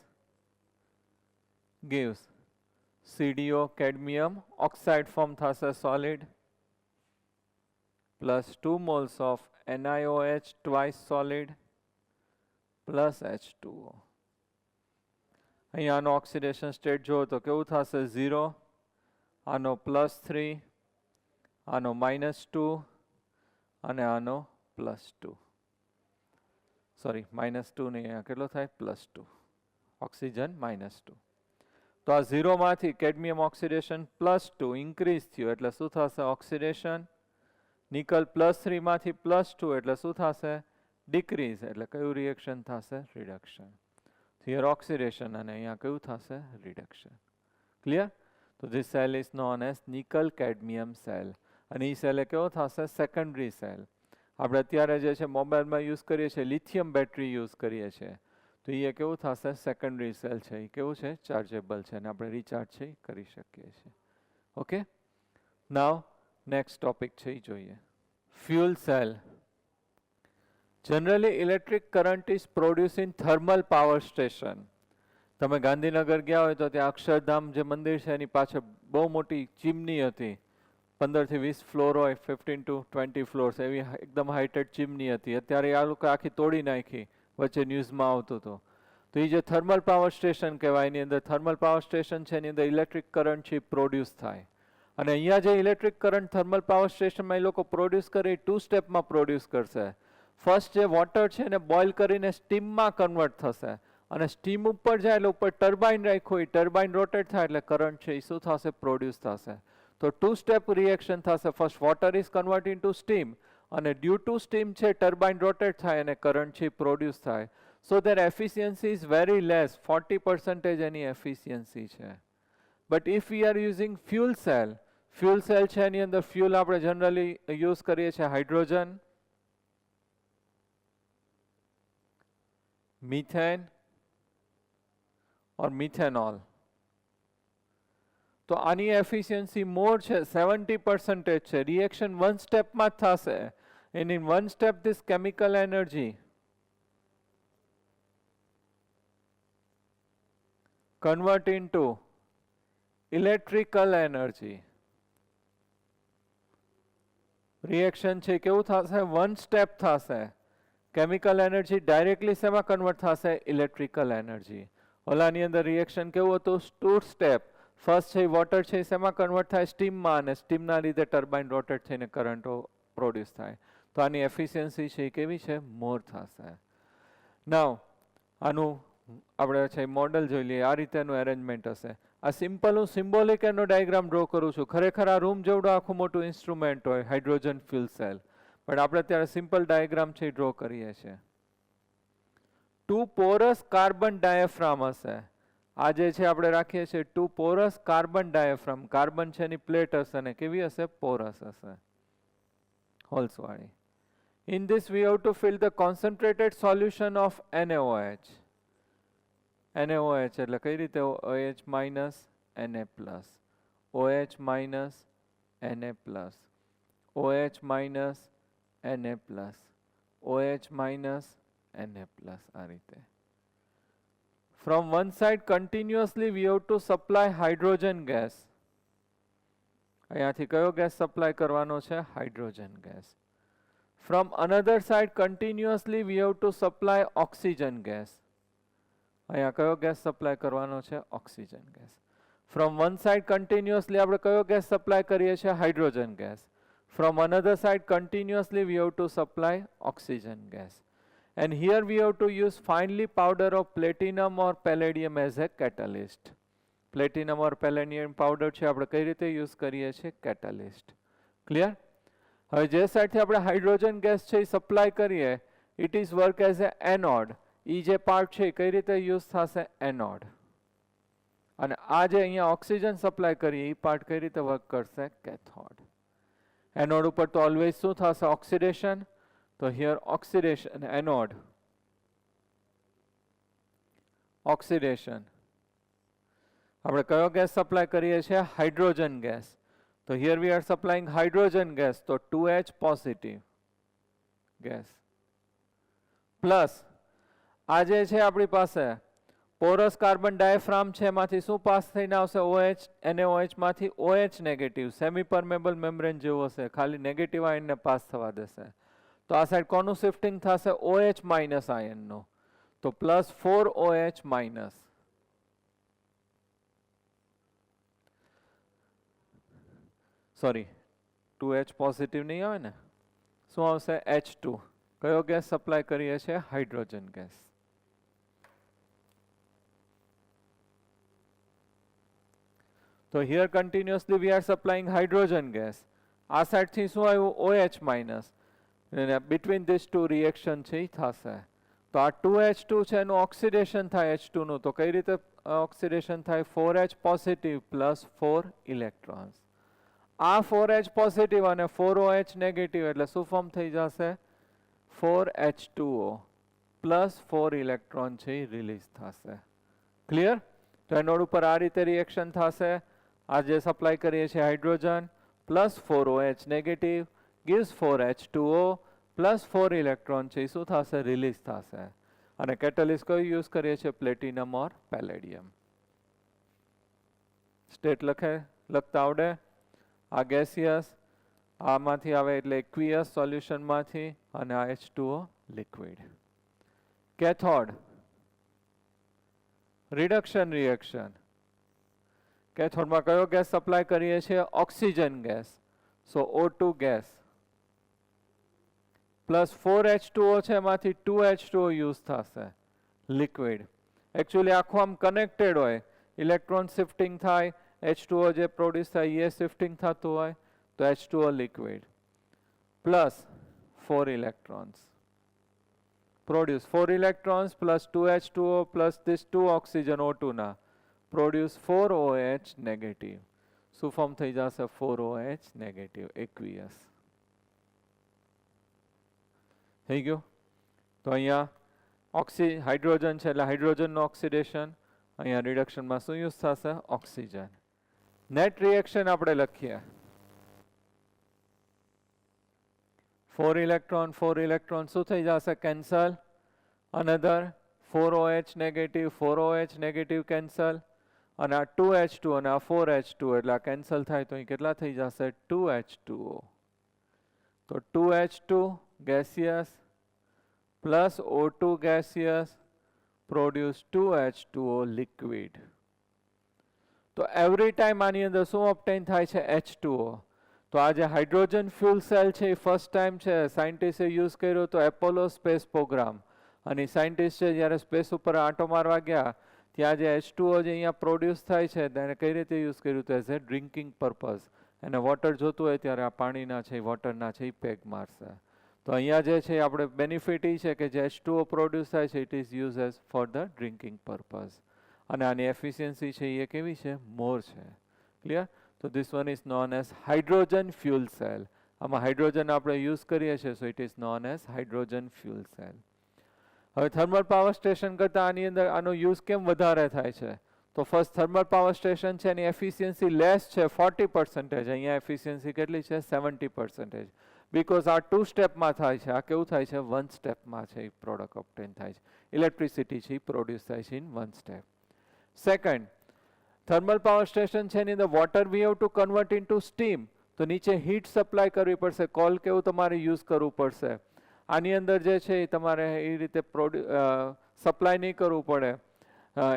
gives CDO cadmium oxide form thase solid plus 2 moles of NiOH twice solid plus H2O. અહીંયા આનો ઓક્સિડેશન સ્ટેટ જો તો કેવું થશે 0, આનો +3, આનો -2 અને આનો +2. સોરી -2 નહીં, અહીંયા કેટલો થાય +2, ઓક્સિજન -2. તો આ 0 માંથી કેડમિયમ ઓક્સિડેશન +2 ઇન્ક્રીઝ થયું એટલે શું થશે ઓક્સિડેશન. નિકલ +3 માંથી +2 એટલે શું થશે ડિક્રીઝ એટલે કયું રિએક્શન થશે રિડક્શન. હિયર ઓક્સિડેશન અને અહીંયા કયું થશે રિડક્શન. ક્લિયર? તો this cell is known as nickel cadmium cell. અને એ સેલ કેવો થશે સેકન્ડરી સેલ. આપણે અત્યારે જે છે મોબાઈલમાં યુઝ કરીએ છીએ લિથિયમ બેટરી યુઝ કરીએ છીએ, તો એ કેવું થશે સેકન્ડરી સેલ છે. એ કેવું છે ચાર્જેબલ છે અને આપણે રિચાર્જ છે કરી શકીએ છીએ. ઓકે, નાવ નેક્સ્ટ ટોપિક છે એ જોઈએ. Fuel cell. Generally, electric current is produced in thermal power station. તમે ગાંધીનગર ગયા હોય તો ત્યાં અક્ષરધામ જે મંદિર છે એની પાછળ બહુ મોટી ચીમની હતી, 15 થી 20 ફ્લોર હોય, 15 to 20 ફ્લોર્સ એવી એકદમ હાઇટેડ ચીમની હતી. અત્યારે આ લોકો આખી તોડી નાખી, વચ્ચે ન્યૂઝમાં આવતું હતું. તો એ જે થર્મલ પાવર સ્ટેશન કહેવાય, એની અંદર થર્મલ પાવર સ્ટેશન છે, એની અંદર ઇલેક્ટ્રિક કરંટ છે પ્રોડ્યુસ થાય. અને અહીંયા જે ઇલેક્ટ્રિક કરંટ થર્મલ પાવર સ્ટેશનમાં એ લોકો પ્રોડ્યુસ કરે એ 2 સ્ટેપમાં પ્રોડ્યુસ કરશે. ફર્સ્ટ જે વોટર છે એને બોઇલ કરીને સ્ટીમમાં કન્વર્ટ થશે અને સ્ટીમ ઉપર જાય એટલે ઉપર ટર્બાઇન રાખ્યું, ટર્બાઇન રોટેટ થાય એટલે કરંટ છે એ શું થશે પ્રોડ્યુસ થશે. તો 2 સ્ટેપ રિએક્શન થશે. First water is convert into steam અને ડ્યુ ટુ સ્ટીમ છે ટર્બાઇન રોટેટ થાય અને કરંટ છે પ્રોડ્યુસ થાય. So there efficiency is very less, 40% એની એફિશિયન્સી છે. But if we are using fuel cell, fuel cell છે એની અંદર ફ્યુલ આપણે જનરલી યુઝ કરીએ છીએ હાઇડ્રોજન, मीथेन और मिथेनॉल. तो आनी एफिशिएंसी मोर है 70% है. रिएक्शन 1 स्टेप में थशे and in 1 step this chemical energy convert into electrical energy. Reaction छे केवुं थशे 1 स्टेप थशे. કેમિકલ એનર્જી ડાયરેક્ટલી શેમાં કન્વર્ટ થશે ઇલેક્ટ્રિકલ એનર્જી. ઓલાની અંદર રિએક્શન કેવું હતું 2 સ્ટેપ. ફર્સ્ટ છે વોટર છે શેમાં કન્વર્ટ થાય સ્ટીમમાં અને સ્ટીમના લીધે ટર્બાઇન રોટેટ થઈને કરંટો પ્રોડ્યુસ થાય. તો આની એફિશિયન્સી છે એ કેવી છે મોર થશે. નાવ આનું આપણે છે મોડલ જોઈ લઈએ. આ રીતેનું એરેન્જમેન્ટ હશે. આ સિમ્પલ હું સિમ્બોલિક એનો ડાયાગ્રામ ડ્રો કરું છું. ખરેખર આ રૂમ જેવડું આખું મોટું ઇન્સ્ટ્રુમેન્ટ હોય હાઇડ્રોજન ફ્યુલ સેલ, પણ આપણે અત્યારે સિમ્પલ ડાયાગ્રામ છે ડ્રો કરીએ છીએ. 2 પોરસ કાર્બન ડાયાફ્રામ હશે. આ જે છે આપણે રાખીએ છીએ 2 પોરસ કાર્બન ડાયાફ્રામ. કાર્બન છે એની પ્લેટ હશે અને કેવી હશે પોરસ હશે, હોલ્સ વાળી. In this we have to fill the concentrated solution of NaOH. NaOH એટલે કઈ રીતે OH minus Na plus, OH minus Na plus, OH minus Na plus, OH minus Na plus. આ રીતે. From one side continuously we have to supply hydrogen gas. અહીંયાથી કયો gas supply કરવાનો છે hydrogen gas. From another side continuously we have to supply oxygen gas. અહીંયા કયો gas supply કરવાનો છે oxygen gas. From one side continuously આપણે કયો ગેસ સપ્લાય કરીએ છીએ hydrogen gas. From another side continuously we have to supply oxygen gas. And here we have to use finely powder of platinum or palladium as a catalyst. Platinum or palladium powder છે આપણે કઈ રીતે use કરીએ છીએ catalyst. Clear? હવે જે સાઈડથી આપણે હાઇડ્રોજન ગેસ છે એ સપ્લાય કરીએ, it is work as a anode. એ જે પાર્ટ છે એ કઈ રીતે યુઝ થશે? એનોડ. અને આ જે અહીંયા ઓક્સિજન સપ્લાય કરીએ એ પાર્ટ કઈ રીતે વર્ક કરશે? કેથોડ. એનોડ ઉપર તો ઓલવેઝ શું થશે? ઓક્સિડેશન. તો હિયર ઓક્સિડેશન, એનોડ ઓક્સિડેશન. આપણે કયો ગેસ સપ્લાય કરીએ છીએ? Hydrogen gas. તો here we are supplying hydrogen gas, તો 2H પોઝિટિવ ગેસ. પ્લસ આ જે છે આપણી પાસે પોરસ કાર્બન ડાયાફ્રામ છે, એમાંથી શું પાસ થઈને આવશે? OH. NaOH માંથી OH નેગેટિવ, સેમી પરમેબલ મેમ્બ્રેન જેવું હશે, ખાલી નેગેટિવ આયનને પાસ થવા દેશે. તો આ સાઈડ કોનું શિફ્ટિંગ થશે? OH માઇનસ આયનનું. તો plus 4OH minus. Sorry, 2H positive નહીં આવે ને, શું આવશે? H2. કયો ગેસ સપ્લાય કરીએ છીએ? Hydrogen gas. તો here continuously we are supplying hydrogen gas. આ સાઈડથી શું આવ્યું? OH minus. Between this two reaction છે એ થશે. તો આ 2H2 છે એનું ઓક્સિડેશન થાય H2 નું. તો કઈ રીતે ઓક્સિડેશન થાય? 4H positive plus 4 electrons. આ 4H પોઝિટિવ અને 4OH નેગેટિવ એટલે શું ફોર્મ થઈ જશે? 4H2O પ્લસ 4 ઇલેક્ટ્રોન છે એ રિલીઝ થશે. ક્લિયર? તો એનોડ ઉપર આ રીતે રિએક્શન થશે. આ જે સપ્લાય કરીએ છીએ hydrogen plus 4OH negative gives 4H2O plus 4 electron છે એ શું થશે? રિલીઝ થશે. અને કેટાલિસ્ટ કયું યુઝ કરીએ છીએ? પ્લેટિનમ ઓર પેલેડિયમ. સ્ટેટ લખતા આવડે? આ ગેસિયસ, આમાંથી આવે એટલે એક્વિયસ સોલ્યુશનમાંથી, અને આ H2O liquid. Cathode reduction reaction. કેથોડમાં કયો ગેસ સપ્લાય કરીએ છીએ? Oxygen gas. So O2 gas plus 4H2O છે, એમાંથી 2H2O યુઝ થશે, લિક્વિડ. એકચ્યુઅલી આખું આમ કનેક્ટેડ હોય, ઇલેક્ટ્રોન શિફ્ટિંગ થાય, H2O જે પ્રોડ્યુસ થાય એ શિફ્ટિંગ થતું હોય, તો H2O liquid plus 4 electrons produce. 4 electrons plus 2H2O plus this 2 oxygen O2 ના પ્રોડ્યુસ 4OH નેગેટિવ. શું ફોર્મ થઈ જશે? 4OH negative, aqueous. થઈ ગયું? તો અહીંયા હાઇડ્રોજન છે એટલે હાઇડ્રોજનનું ઓક્સિડેશન. અહીંયા રિડક્શનમાં શું યુઝ થશે? ઓક્સિજન. નેટ રિએક્શન આપણે લખીએ. 4 ઇલેક્ટ્રોન શું થઈ જશે? Cancel. Another 4OH negative cancel. અને આ 2H2 અને આ 4H2 એટલે આ કેન્સલ થાય, તો અહીં કેટલા થઈ જશે? 2H2O. તો 2H2 gaseous plus O2 gaseous produce 2H2O liquid. તો એવરી ટાઈમ આની અંદર શું ઓબ્ટેન થાય છે? H2O. તો આ જે હાઇડ્રોજન ફ્યુલ સેલ છે એ ફર્સ્ટ ટાઈમ છે સાયન્ટિસ્ટે યુઝ કર્યો તો એપોલો સ્પેસ પ્રોગ્રામ. અને સાયન્ટિસ્ટ છે જ્યારે સ્પેસ ઉપર આંટો મારવા ગયા ત્યાં જે H2O જે અહીંયા પ્રોડ્યુસ થાય છે તેને કઈ રીતે યુઝ કર્યું? તો એઝ એ ડ્રિંકિંગ પર્પઝ. એને વોટર જોતું હોય ત્યારે આ પાણીના છે, વોટરના છે એ પેગ મારશે. તો અહીંયા જે છે આપણે બેનિફિટ એ છે કે જે H2O પ્રોડ્યુસ થાય છે it is use as for the drinking purpose. અને આની એફિશિયન્સી છે એ કેવી છે? મોર છે. ક્લિયર? તો this one is known as hydrogen fuel cell. આમાં હાઇડ્રોજન આપણે યુઝ કરીએ છીએ, સો it is known as hydrogen fuel cell. હવે થર્મલ પાવર સ્ટેશન કરતાં આની અંદર આનો યુઝ કેમ વધારે થાય છે? તો ફર્સ્ટ થર્મલ પાવર સ્ટેશન છે એની એફિશિયન્સી લેસ છે 40%. અહીંયા એફિશિયન્સી કેટલી છે? 70%. બીકોઝ આ 2 સ્ટેપમાં થાય છે. આ કેવું થાય છે? 1 સ્ટેપમાં છે એ પ્રોડક્ટ ઓબ્ટેન થાય છે. ઇલેક્ટ્રિસિટી છે એ પ્રોડ્યુસ થાય છે in 1 step. Second, thermal power station છે એની અંદર water V have two convert into steam. તો નીચે હીટ સપ્લાય કરવી પડશે, કોલ કેવું તમારે યુઝ કરવું પડશે. આની અંદર જે છે એ તમારે એ રીતે સપ્લાય નહીં કરવું પડે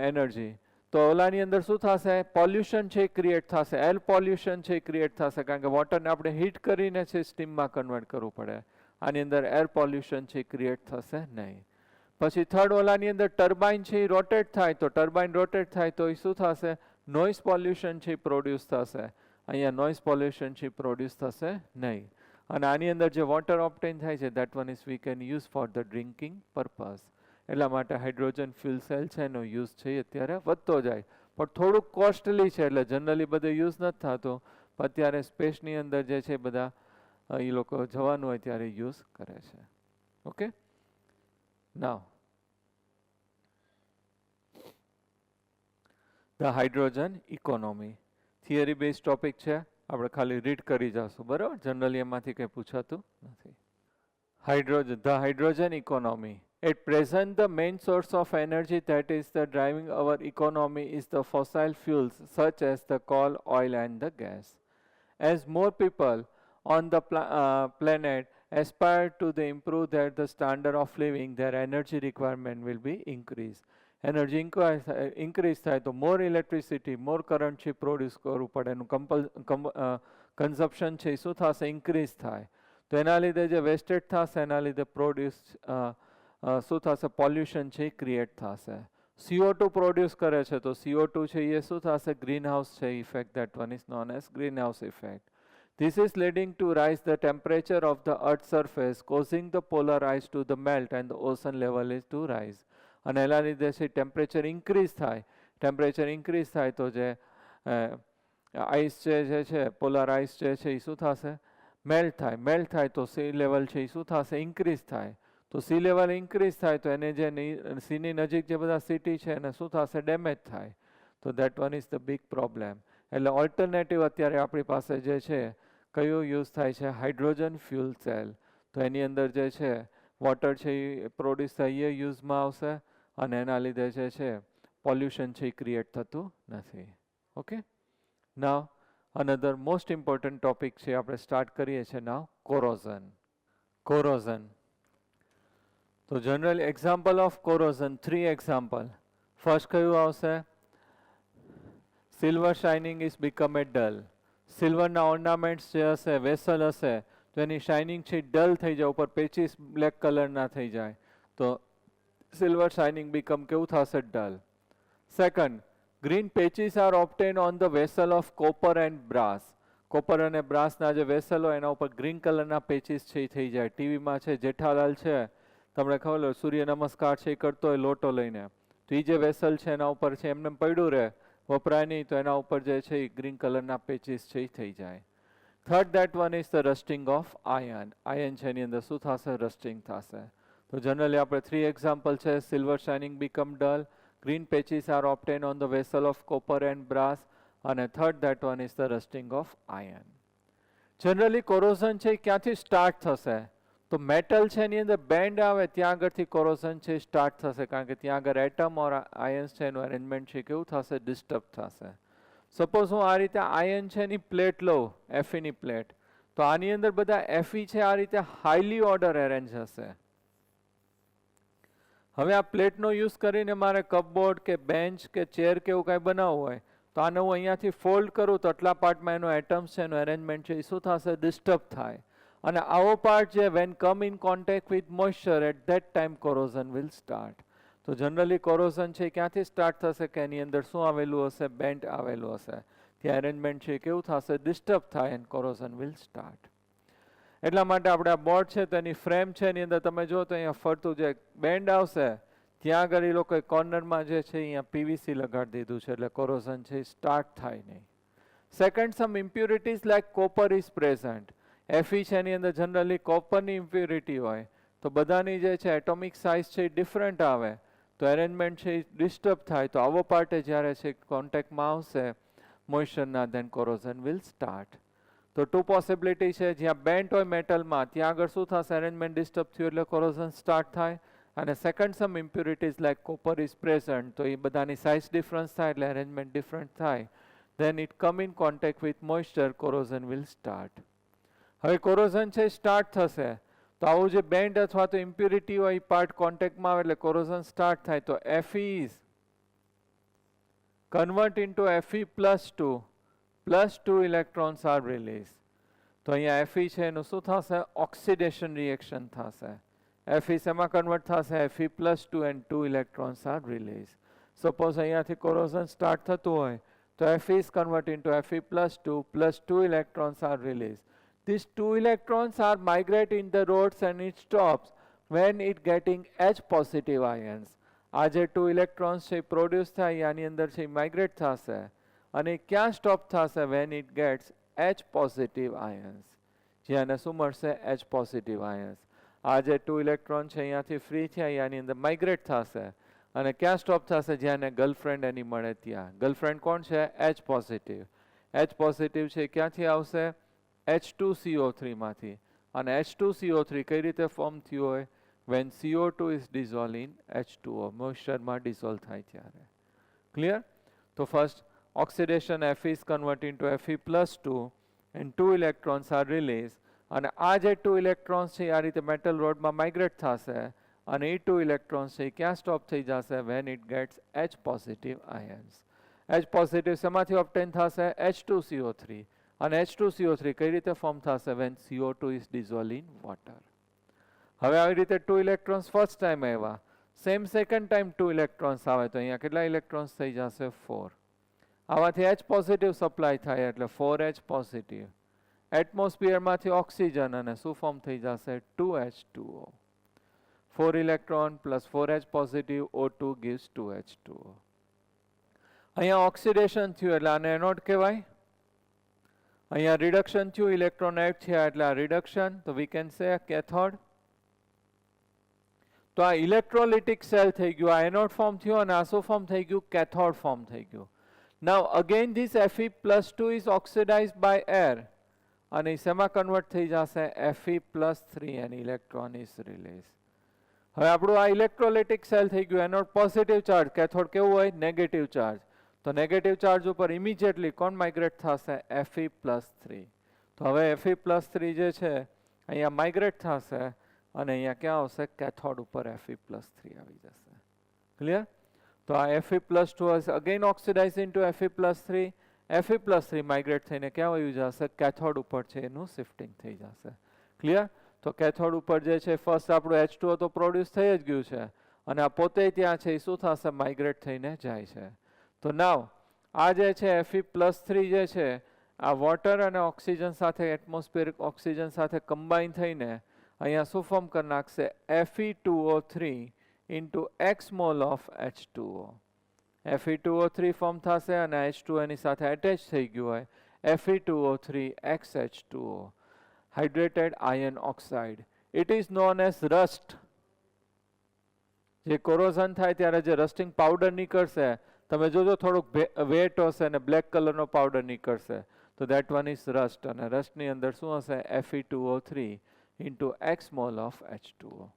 એનર્જી. તો ઓલાની અંદર શું થશે? પોલ્યુશન છે એ ક્રિએટ થશે, એર પોલ્યુશન છે એ ક્રિએટ થશે, કારણ કે વોટરને આપણે હીટ કરીને છે સ્ટીમમાં કન્વર્ટ કરવું પડે. આની અંદર એર પોલ્યુશન છે એ ક્રિએટ થશે નહીં. પછી થર્ડ, ઓલાની અંદર ટર્બાઇન છે એ રોટેટ થાય, તો ટર્બાઇન રોટેટ થાય તો એ શું થશે? નોઇઝ પોલ્યુશન છે એ પ્રોડ્યુસ થશે. અહીંયા નોઇઝ પોલ્યુશન છે એ પ્રોડ્યુસ થશે નહીં. અને આની અંદર જે વોટર ઓપ્ટેન થાય છે that one is we can use for the drinking purpose. એટલા માટે હાઇડ્રોજન ફ્યુલ સેલ છે એનો યુઝ છે અત્યારે વધતો જાય, પણ થોડુંક કોસ્ટલી છે એટલે જનરલી બધે યુઝ નથી થતો. પણ અત્યારે સ્પેસની અંદર જે છે બધા એ લોકો જવાનું હોય ત્યારે યુઝ કરે છે. Okay, now the hydrogen economy theory base topic છે, આપણે ખાલી રીડ કરી જશું બરાબર, જનરલી એમાંથી કંઈ પૂછાતું નથી. The hydrogen economy. At present, the main source of energy that is the driving our economy is the fossil fuels such as the coal, oil and the gas. As more people on the planet aspire to improve the standard of living, their energy requirement will be increased. Energy increase થાય તો more electricity, more current છે produce કરવું પડે, એનું consumption છે શું થશે, increase થાય. તો એના લીધે જે વેસ્ટેજ થશે એના લીધે પ્રોડ્યુસ શું થશે, પોલ્યુશન છે એ ક્રિએટ થશે. CO2 પ્રોડ્યુસ કરે છે તો CO2 છે એ શું થશે, ગ્રીન હાઉસ છે effect, that one is known as green house effect. This is leading to rise the temperature of the earth's surface, causing the polar ice to the melt and the ocean level is to rise. અને એના લીધે છે temperature increase થાય. Temperature increase થાય તો જે ice છે polar ice છે એ શું થશે, મેલ્ટ થાય. મેલ્ટ થાય તો સી લેવલ છે એ શું થશે, ઇન્ક્રીઝ થાય. તો સી લેવલ ઇન્ક્રીઝ થાય તો એને જે સીની નજીક જે બધા સિટી છે એને શું થશે, ડેમેજ થાય. તો that one is the big problem. એટલે ઓલ્ટરનેટિવ અત્યારે આપણી પાસે જે છે કયું યુઝ થાય છે, હાઇડ્રોજન ફ્યુલ સેલ. તો એની અંદર જે છે વોટર છે એ પ્રોડ્યુસ થાય એ યુઝમાં આવશે અને એના લીધે જે છે પોલ્યુશન છે એ ક્રિએટ થતું નથી. Okay, now another most important topic છે, આપણે સ્ટાર્ટ કરીએ છીએ નાવ કોરોઝન. કોરોઝન તો general example of corrosion, 3 example. First કયું આવશે, silver shining is become a dull. સિલ્વરના ઓર્નામેન્ટ્સ જે હશે, વેસલ હશે તો એની શાઇનિંગ છે ડલ થઈ જાય, ઉપર પેચીસ બ્લેક કલરના થઈ જાય તો સિલ્વર શાઇનિંગ બીકમ કેવું થશે, dull. Second, green patches are obtain on the vessel of copper and brass. Copper અને બ્રાસના જે વેસલ હોય એના ઉપર ગ્રીન કલરના પેચીસ છે એ થઈ જાય. ટીવીમાં છે જેઠાલાલ છે, તમને ખબર હોય સૂર્ય નમસ્કાર છે એ કરતો હોય લોટો લઈને, તો એ જે વેસલ છે એના ઉપર છે એમને પડ્યું રહે, વપરાય નહીં, તો એના ઉપર જે છે એ ગ્રીન કલરના પેચીસ છે એ થઈ જાય. Third, that one is the rusting of iron. Iron છે એની અંદર શું થશે, રસ્ટિંગ થશે. તો જનરલી આપણે 3 એક્ઝામ્પલ છે, silver shining become dull, green patches are obtained on the vessel of copper and brass, અને third that one is the rusting of iron. Generally corrosion છે ક્યાંથી સ્ટાર્ટ થશે, તો મેટલ છે એની અંદર બેન્ડ આવે ત્યાં આગળથી કોરોઝન છે સ્ટાર્ટ થશે, કારણ કે ત્યાં આગળ એટમ ઓર આયન્સ છે એનું અરેન્જમેન્ટ છે કેવું થશે, ડિસ્ટર્બ થશે. સપોઝ હું આ રીતે આયન છે એની પ્લેટ લઉં, એફીની પ્લેટ, તો આની અંદર બધા એફી છે આ રીતે હાઈલી ઓર્ડર એરેન્જ હશે. હવે આ પ્લેટનો યુઝ કરીને મારે કપબોર્ડ કે બેન્ચ કે ચેર કે એવું કાંઈ બનાવવું હોય તો આને હું અહીંયાથી ફોલ્ડ કરું તો આટલા પાર્ટમાં એનો એટમ્સ છે એનું અરેન્જમેન્ટ છે એ શું થશે, ડિસ્ટર્બ થાય. અને આવો પાર્ટ છે when come in contact with moisture at that time corrosion will start. તો જનરલી કોરોઝન છે ક્યાંથી સ્ટાર્ટ થશે કે એની અંદર શું આવેલું હશે, બેન્ટ આવેલું હશે, ત્યાં અરેન્જમેન્ટ છે કેવું થશે, ડિસ્ટર્બ થાય એન્ડ કોરોઝન વિલ સ્ટાર્ટ. એટલા માટે આપણે આ બોર્ડ છે તો એની ફ્રેમ છે એની અંદર તમે જો તો અહીંયા ફરતું જે બેન્ડ આવશે ત્યાં આગળ એ લોકોએ કોર્નરમાં જે છે અહીંયા પીવીસી લગાડી દીધું છે એટલે કોરોઝન છે સ્ટાર્ટ થાય નહીં. Second, some impurities like copper is present. FE છે એની અંદર જનરલી કોપરની ઇમ્પ્યુરિટી હોય તો બધાની જે છે એટોમિક સાઇઝ છે એ ડિફરન્ટ આવે તો અરેન્જમેન્ટ છે એ ડિસ્ટર્બ થાય. તો આવો પાર્ટ જ્યારે છે કોન્ટેક્ટમાં આવશે મોઇશ્ચરના ધેન કોરોઝન વિલ સ્ટાર્ટ. તો 2 પોસિબિલિટી છે, જ્યાં બેન્ટ હોય મેટલમાં ત્યાં આગળ શું થશે, અરેન્જમેન્ટ ડિસ્ટર્બ થયું એટલે કોરોઝન સ્ટાર્ટ થાય. અને second, some impurities like copper is present, તો એ બધાની સાઇઝ ડિફરન્સ થાય એટલે અરેન્જમેન્ટ ડિફરન્ટ થાય, then it come in contact with moisture, corrosion will start. હવે કોરોઝન છે સ્ટાર્ટ થશે તો આવું જે બેન્ડ અથવા તો ઇમ્પ્યુરિટી હોય એ પાર્ટ કોન્ટેક્ટમાં આવે એટલે કોરોઝન સ્ટાર્ટ થાય. તો Fe is convert into Fe+2, +2 electrons are release. તો અહીંયા Fe છે એનું શું થશે, ઓક્સિડેશન રિએક્શન થશે. Fe શેમાં કન્વર્ટ થશે, Fe+2 and 2 electrons are release. Suppose અહીંયાથી કોરોઝન સ્ટાર્ટ થતું હોય તો Fe is converted into Fe+2 +2 electrons are released. These two electrons are migrate in the rods and it stops when it getting H positive ions. આ જે two electrons છે produce થાય આની અંદર છે માઇગ્રેટ થશે અને ક્યાં સ્ટોપ થશે when it gates H positive ions, જેને શું મળશે H પોઝિટિવ આયન્સ. આ જે ટુ ઇલેક્ટ્રોન છે અહીંયાથી ફ્રી થયા આની અંદર માઇગ્રેટ થશે અને ક્યાં સ્ટોપ થશે જ્યાં ગર્લફ્રેન્ડ એની મળે ત્યાં. ગર્લફ્રેન્ડ કોણ છે H પોઝિટિવ. H પોઝિટિવ છે ક્યાંથી આવશે H2CO3 માંથી અને H2CO3 કઈ રીતે ફોર્મ થયું હોય when CO2 is dissolved in H2O, moisture માં dissolve થાય ત્યારે. Clear? So first oxidation Fe is converted into Fe plus 2 and 2 electrons are released અને આ જે 2 electrons છે આ રીતે metal rod માં migrate થશે અને એ 2 electrons છે ક્યાં stop થઈ જશે when it gets H positive ions. H positive શેમાંથી obtain થશે H2CO3 અને H2CO3 કઈ રીતે ફોર્મ થશે when CO2 is dissolved in water. હવે આવી રીતે ટુ ઇલેક્ટ્રોન્સ ફર્સ્ટ ટાઈમ આવ્યા, same second time two electrons આવે તો અહીંયા કેટલા ઇલેક્ટ્રોન્સ થઈ જશે 4. આમાંથી H પોઝિટિવ સપ્લાય થાય એટલે 4H પોઝિટિવ. એટમોસ્ફિયરમાંથી ઓક્સિજન અને શું ફોર્મ થઈ જશે 2H2O. 4 electron plus 4H positive O2 gives 2H2O. અહીંયા ઓક્સિડેશન થયું એટલે આને એનોડ કહેવાય. અહીંયા રિડક્શન થયું, ઇલેક્ટ્રોન એડ થયા એટલે આ રિડક્શન, તો વી કેન સે કેથોડ. તો આ ઇલેક્ટ્રોલિટિક સેલ થઈ ગયું, આ એનોડ ફોર્મ થયો અને આ શું ફોર્મ થઈ ગયું કેથોડ ફોર્મ થઈ ગયું. Now again this Fe+2 is oxidized by air અને શેમાં કન્વર્ટ થઈ જશે Fe+3 and electron is release. હવે આપણું આ ઇલેક્ટ્રોલિટિક સેલ થઈ ગયું, એનોડ પોઝિટિવ ચાર્જ, કેથોડ કેવું હોય નેગેટિવ ચાર્જ. તો નેગેટિવ ચાર્જ ઉપર ઇમિડિયેટલી કોણ માઇગ્રેટ થશે Fe+3. તો હવે Fe+3 જે છે અહીંયા માઇગ્રેટ થશે અને અહીંયા ક્યાં આવશે કેથોડ ઉપર Fe+3 આવી જશે. ક્લિયર? તો આ Fe+2 is again oxidized into Fe+3. Fe+3 migrate થઈને ક્યાં વયું જશે કેથોડ ઉપર છે એનું શિફ્ટિંગ થઈ જશે. ક્લિયર? તો કેથોડ ઉપર જે છે ફર્સ્ટ આપણું H2O તો પ્રોડ્યુસ થઈ જ ગયું છે અને આ પોતે ત્યાં છે એ શું થશે માઇગ્રેટ થઈને જાય છે. તો નાવ આ જે છે Fe+3 જે છે આ વોટર અને ઓક્સિજન સાથે એટમોસ્ફિયરિક ઓક્સિજન સાથે કમ્બાઈન થઈને અહીંયા શું ફોર્મ કરી નાખશે Fe2O3 into X mole of H2O. Fe2O3 form થશે અને H2O એની સાથે એટેચ થઈ ગયું હોય Fe2O3 XH2O, hydrated iron oxide. It is known as rust. જે કોરોઝન થાય ત્યારે જે રસ્ટિંગ પાવડર નીકળશે તમે જોજો થોડુંક વેટ હશે અને બ્લેક કલરનો પાવડર નીકળશે તો દેટ વન ઇઝ રસ્ટ અને રસ્ટની અંદર શું હશે Fe2O3 into X mole of H2O.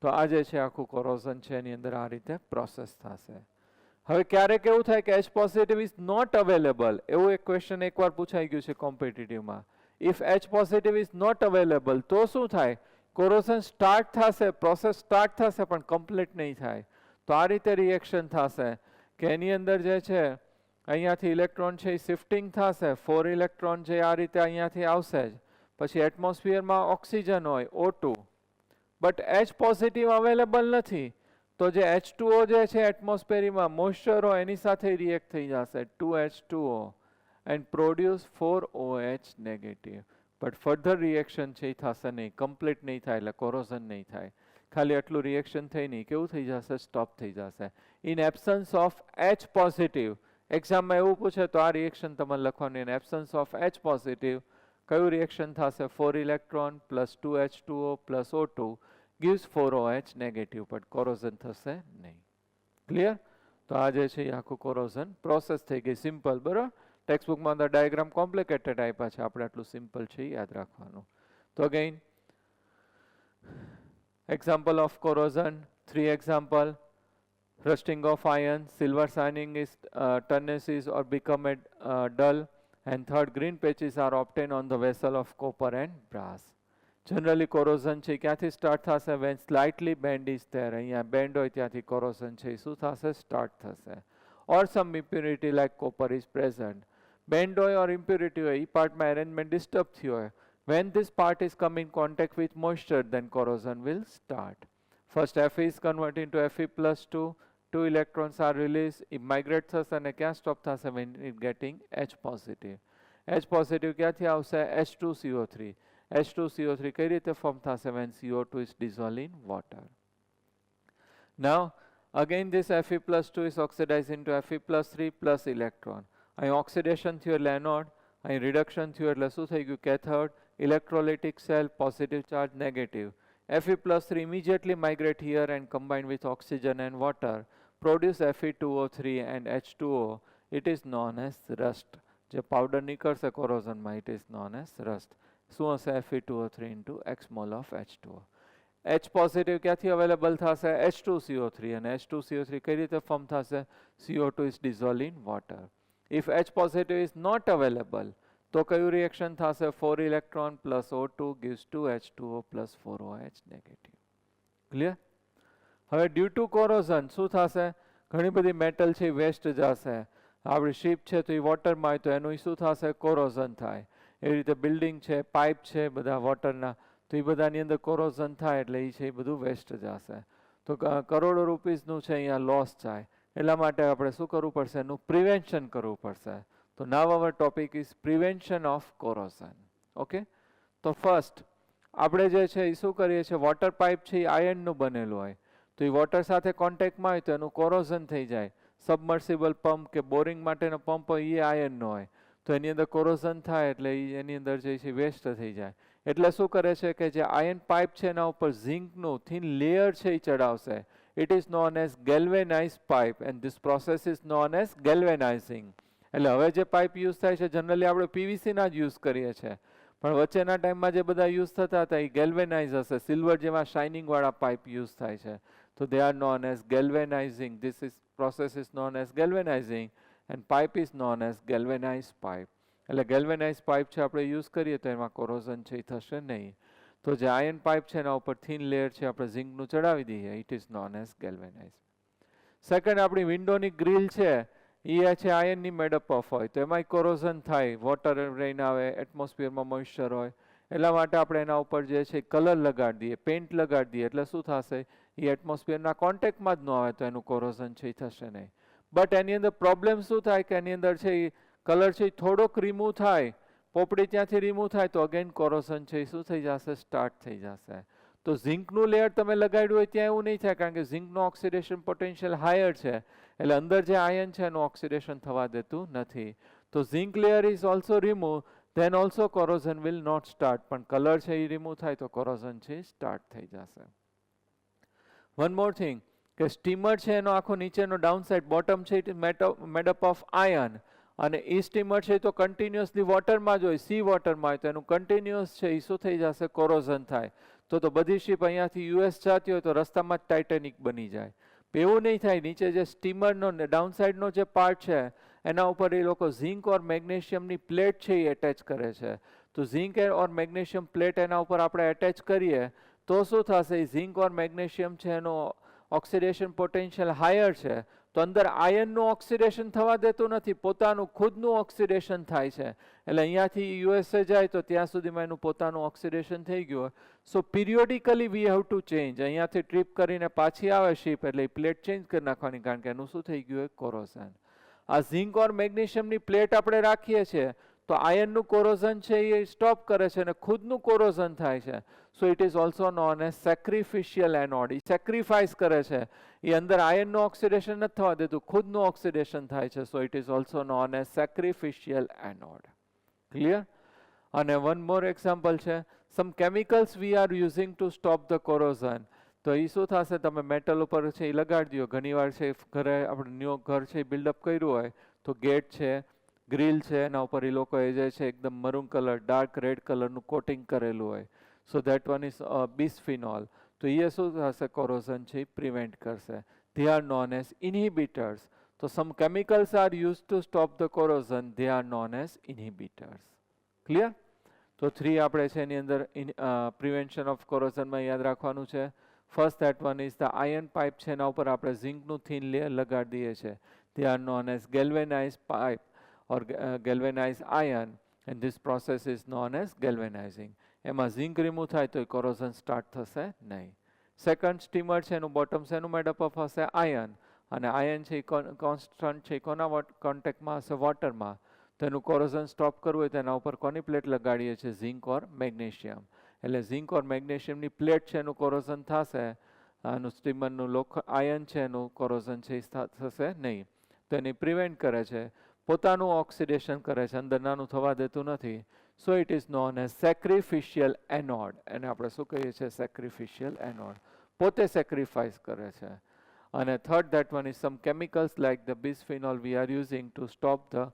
તો આ જે છે આખું કોરોઝન છે એની અંદર આ રીતે પ્રોસેસ થશે. હવે ક્યારેક એવું થાય કે H positive is not available, એવું એક ક્વેશ્ચન એકવાર પૂછાઈ ગયું છે કોમ્પિટિટિવમાં. If H positive is not available તો શું થાય? કોરોઝન સ્ટાર્ટ થશે, પ્રોસેસ સ્ટાર્ટ થશે પણ કમ્પ્લીટ નહીં થાય. તો આ રીતે રિએક્શન થશે કે એની અંદર જે છે અહીંયાથી ઇલેક્ટ્રોન છે એ શિફ્ટિંગ થશે, 4 ઇલેક્ટ્રોન છે આ રીતે અહીંયાથી આવશે જ. પછી એટમોસ્ફિયરમાં ઓક્સિજન હોય O2 but H positive available નથી તો જે H2O જે છે એટમોસ્ફિયરમાં મોઇસ્ચર હોય એની સાથે રિએક્ટ થઈ જશે 2H2O and produce 4OH negative. But further reaction છે એ થશે નહીં, કમ્પ્લીટ નહીં થાય એટલે કોરોઝન નહીં થાય. ખાલી આટલું રિએક્શન થઈ નહીં કેવું થઈ જશે સ્ટોપ થઈ જશે in absence of H positive. એક્ઝામમાં એવું પૂછે તો આ રિએક્શન તમારે લખવાનું in absence of H positive કયું રિએક્શન થશે 4 electron plus 2H2O plus O2 gives 4OH negative but corrosion થશે નહીં. ક્લિયર? તો આ જે છે એ આખું કોરોઝન પ્રોસેસ થઈ ગઈ સિમ્પલ. બરાબર? ટેક્સ્ટબુકમાં અંદર ડાયાગ્રામ કોમ્પ્લિકેટેડ આપ્યા છે, આપણે આટલું સિમ્પલ છે યાદ રાખવાનું. તો again example of corrosion, 3 example: rusting of iron, silver shining is tarnishes or become dull, and third, green patches are obtained on the vessel of copper and brass. Generally corrosion છે ક્યાંથી start થશે? when slightly bend is there. અહીંયા band હોય ત્યાંથી corrosion છે શું થશે start થશે. or some impurity like copper is present. Band હોય or impurity હોય એ પાર્ટમાં arrangement disturb થયો હોય. When this part is come in contact with moisture, then corrosion will start. First Fe is converted into Fe+2, 2 electrons are released, it migrates us and ક્યાં stop થશે when it getting H positive. H positive ક્યાંથી આવશે? H2CO3. H2CO3 કઈ રીતે form થશે? when CO2 is dissolved in water. Now again this Fe plus 2 is oxidized into Fe plus 3 plus electron. અહીં oxidation થયું એટલે એનોડ, અહીં રિડક્શન થયું એટલે શું થઈ ગયું? Cathode. Electrolytic cell, positive charge, negative. Fe plus 3 immediately migrate here and combine with oxygen and water, produce Fe2O3 and H2O. It is known as rust. જે પાવડર નીકળશે કોરોઝનમાં, it is known as rust. શું હશે? Fe2O3 into x mole of H2O. H positive ક્યાંથી available થશે? H2CO3. અને H2CO3 કઈ રીતે form થશે? CO2 is dissolved in water. If H positive is not available, તો કયું રિએક્શન થશે? 4 electron plus O2 gives 2H2O plus 4OH negative. Clear? હવે ડ્યુ ટુ કોરોઝન શું થશે? ઘણી બધી મેટલ છે વેસ્ટ જશે. આપણી શિપ છે તો એ વોટરમાં હોય તો એનું શું થશે? કોરોઝન થાય. એવી રીતે બિલ્ડિંગ છે, પાઇપ છે બધા વોટરના, તો એ બધાની અંદર કોરોઝન થાય એટલે એ છે એ બધું વેસ્ટ જશે. તો કરોડો રૂપીસનું છે અહીંયા લોસ જાય. એટલા માટે આપણે શું કરવું પડશે? એનું પ્રિવેન્શન કરવું પડશે. તો now our topic is prevention of corrosion. Okay, તો ફર્સ્ટ આપણે જે છે એ શું કરીએ છીએ? વોટર પાઇપ છે એ આયર્નનું બનેલું હોય, તો એ વોટર સાથે કોન્ટેક્ટમાં હોય તો એનું કોરોઝન થઈ જાય. સબમર્સિબલ પંપ કે બોરિંગ માટેનો પંપ હોય એ આયર્નનો હોય, તો એની અંદર કોરોઝન થાય એટલે એની અંદર જે છે વેસ્ટ થઈ જાય. એટલે શું કરે છે કે જે આયર્ન પાઇપ છે એના ઉપર ઝિંકનું થિન લેયર છે એ ચડાવશે. It is known as galvanized pipe and this process is known as galvanizing. એટલે હવે જે પાઇપ યુઝ થાય છે જનરલી આપણે પીવીસીના જ યુઝ કરીએ છીએ, પણ વચ્ચેના ટાઈમમાં જે બધા યુઝ થતા હતા એ ગેલ્વેનાઇઝ હશે, સિલ્વર જેવા શાઇનિંગ વાળા પાઇપ યુઝ થાય છે. તો they are known as galvanizing. This is process is known as galvanizing and pipe is known as galvanized pipe. એટલે galvanized pipe છે આપણે યુઝ કરીએ તો એમાં કોરોઝન છે એ થશે નહીં. તો જે આયર્ન પાઇપ છે એના ઉપર થિન લેયર છે આપણે ઝિંકનું ચડાવી દઈએ, it is known as galvanise. Second, આપણી વિન્ડોની ગ્રીલ છે એ છે આયર્નની મેડઅપ ઓફ હોય, તો એમાંય કોરોઝન થાય. વોટર રેઇન આવે, એટમોસ્ફિયરમાં મોઇશ્ચર હોય, એટલા માટે આપણે એના ઉપર જે છે કલર લગાડી દઈએ, પેઇન્ટ લગાડી દઈએ, એટલે શું થશે? એ એટમોસ્ફિયરના કોન્ટેક્ટમાં જ ન આવે તો એનું કોરોઝન છે એ થશે નહીં. બટ એની અંદર પ્રોબ્લેમ શું થાય કે એની અંદર છે એ કલર છે એ થોડોક રિમૂવ થાય, પોપડી ત્યાંથી રિમૂવ થાય તો અગેન કોરોઝન છે એ શું થઈ જશે? સ્ટાર્ટ થઈ જશે. તો ઝિંકનું લેયર તમે લગાડ્યું હોય ત્યાં એવું નહીં થાય, કારણ કે ઝિંકનો ઓક્સિડેશન પોટેન્શિયલ હાયર છે, એટલે અંદર જે આયન છે એનું ઓક્સિડેશન થવા દેતું નથી. તો zinc layer is also remove, then also corrosion will not start. પણ કલર છે એ રિમૂવ થાય તો કોરોઝન છે સ્ટાર્ટ થઈ જશે. વન મોર થિંગ કે સ્ટીમર છે એનો આખો નીચેનો ડાઉન સાઇડ બોટમ છે ઇટ મેડઅપ ઓફ આયન, અને એ સ્ટીમર છે તો કન્ટિન્યુઅસલી વોટરમાં જ હોય, સી વોટરમાં હોય, તો એનું કન્ટિન્યુઅસ છે એ શું થઈ જશે? કોરોઝન થાય. તો બધી શિપ અહીંયાથી યુએસ જતી હોય તો રસ્તામાં જ ટાઇટેનિક બની જાય. એવું નહીં થાય. નીચે જે સ્ટીમરનો ડાઉન સાઇડનો જે પાર્ટ છે એના ઉપર એ લોકો ઝિંક ઓર મેગ્નેશિયમની પ્લેટ છે એ એટેચ કરે છે. તો ઝિંક ઓર મેગ્નેશિયમ પ્લેટ એના ઉપર આપણે એટેચ કરીએ તો શું થશે? એ ઝિંક ઓર મેગ્નેશિયમ છે એનો ઓક્સિડેશન પોટેન્શિયલ હાયર છે, તો અંદર આયનનું ઓક્સિડેશન થવા દેતું નથી, પોતાનું ખુદનું ઓક્સિડેશન થાય છે. એટલે અહીંયાથી યુએસએ જાય તો ત્યાં સુધીમાં એનું પોતાનું ઓક્સિડેશન થઈ ગયું. So periodically we have to change. અહીંયાથી ટ્રીપ કરીને પાછી આવે શિપ એટલે એ પ્લેટ ચેન્જ કરી નાખવાની, કારણ કે એનું શું થઈ ગયું? કોરોઝન. આ ઝિંક ઓર મેગ્નેશિયમની પ્લેટ આપણે રાખીએ છીએ તો આયનનું કોરોઝન છે એ સ્ટોપ કરે છે અને ખુદનું કોરોઝન થાય છે. So it is also known as sacrificial anode. એ સેક્રિફાઈસ કરે છે, એ અંદર આયનનું ઓક્સિડેશન નથી થવા દેતું, ખુદનું ઓક્સિડેશન થાય છે. So it is also known as sacrificial anode. Clear? અને વન મોર એક્ઝામ્પલ છે, some chemicals we are using to stop the corrosion. તો એ શું થશે? તમે મેટલ ઉપર છે એ લગાડી દો. ઘણીવાર છે ઘરે આપણે ન્યૂ ઘર છે એ બિલ્ડઅપ કર્યું હોય તો ગેટ છે, ગ્રીલ છે, એના ઉપર એ લોકોએ જે છે એકદમ મરૂન કલર, ડાર્ક રેડ કલરનું કોટિંગ કરેલું હોય. So that one is bisphenol. તો એ શું થશે? કોરોઝન છે એ પ્રિવેન્ટ કરશે. They are known as inhibitors. So some chemicals are used to stop the corrosion. They are known as inhibitors. Clear? તો 3 આપણે છે એની અંદર પ્રિવેન્શન ઓફ કોરોઝનમાં યાદ રાખવાનું છે. First that one is the iron pipe છે એના ઉપર આપણે ઝિંકનું થિન લેયર લગાડી દઈએ છીએ. They are known as galvanized pipe or galvanized iron, and this process is known as galvanizing. એમાં ઝિંક રિમૂવ થાય તો કોરોઝન સ્ટાર્ટ થશે નહીં. સેકન્ડ સ્ટીમર છે એનું બોટમ છે એનું મેડઅપ ઓફ હશે આયન, અને આયન છે એ કોન્સ્ટન્ટ છે કોના કોન્ટેક્ટમાં હશે? વોટરમાં. તો તેનું કોરોઝન સ્ટોપ કરવું હોય તેના ઉપર કોની પ્લેટ લગાડીએ છીએ? ઝિંક ઓર મેગ્નેશિયમ. એટલે ઝિંક ઓર મેગ્નેશિયમની પ્લેટ છે એનું કોરોઝન થશે, આનું સ્ટીમરનું આયન છે એનું કોરોઝન છે થશે નહીં. તો એની પ્રિવેન્ટ કરે છે, પોતાનું ઓક્સિડેશન કરે છે, અંદર નાનું થવા દેતું નથી. So it is known as sacrificial anode. એને આપણે શું કહીએ છીએ? સેક્રિફિશિયલ એનોડ. પોતે સેક્રિફાઈસ કરે છે. અને third, that one is some chemicals like the bisphenol we are using to stop the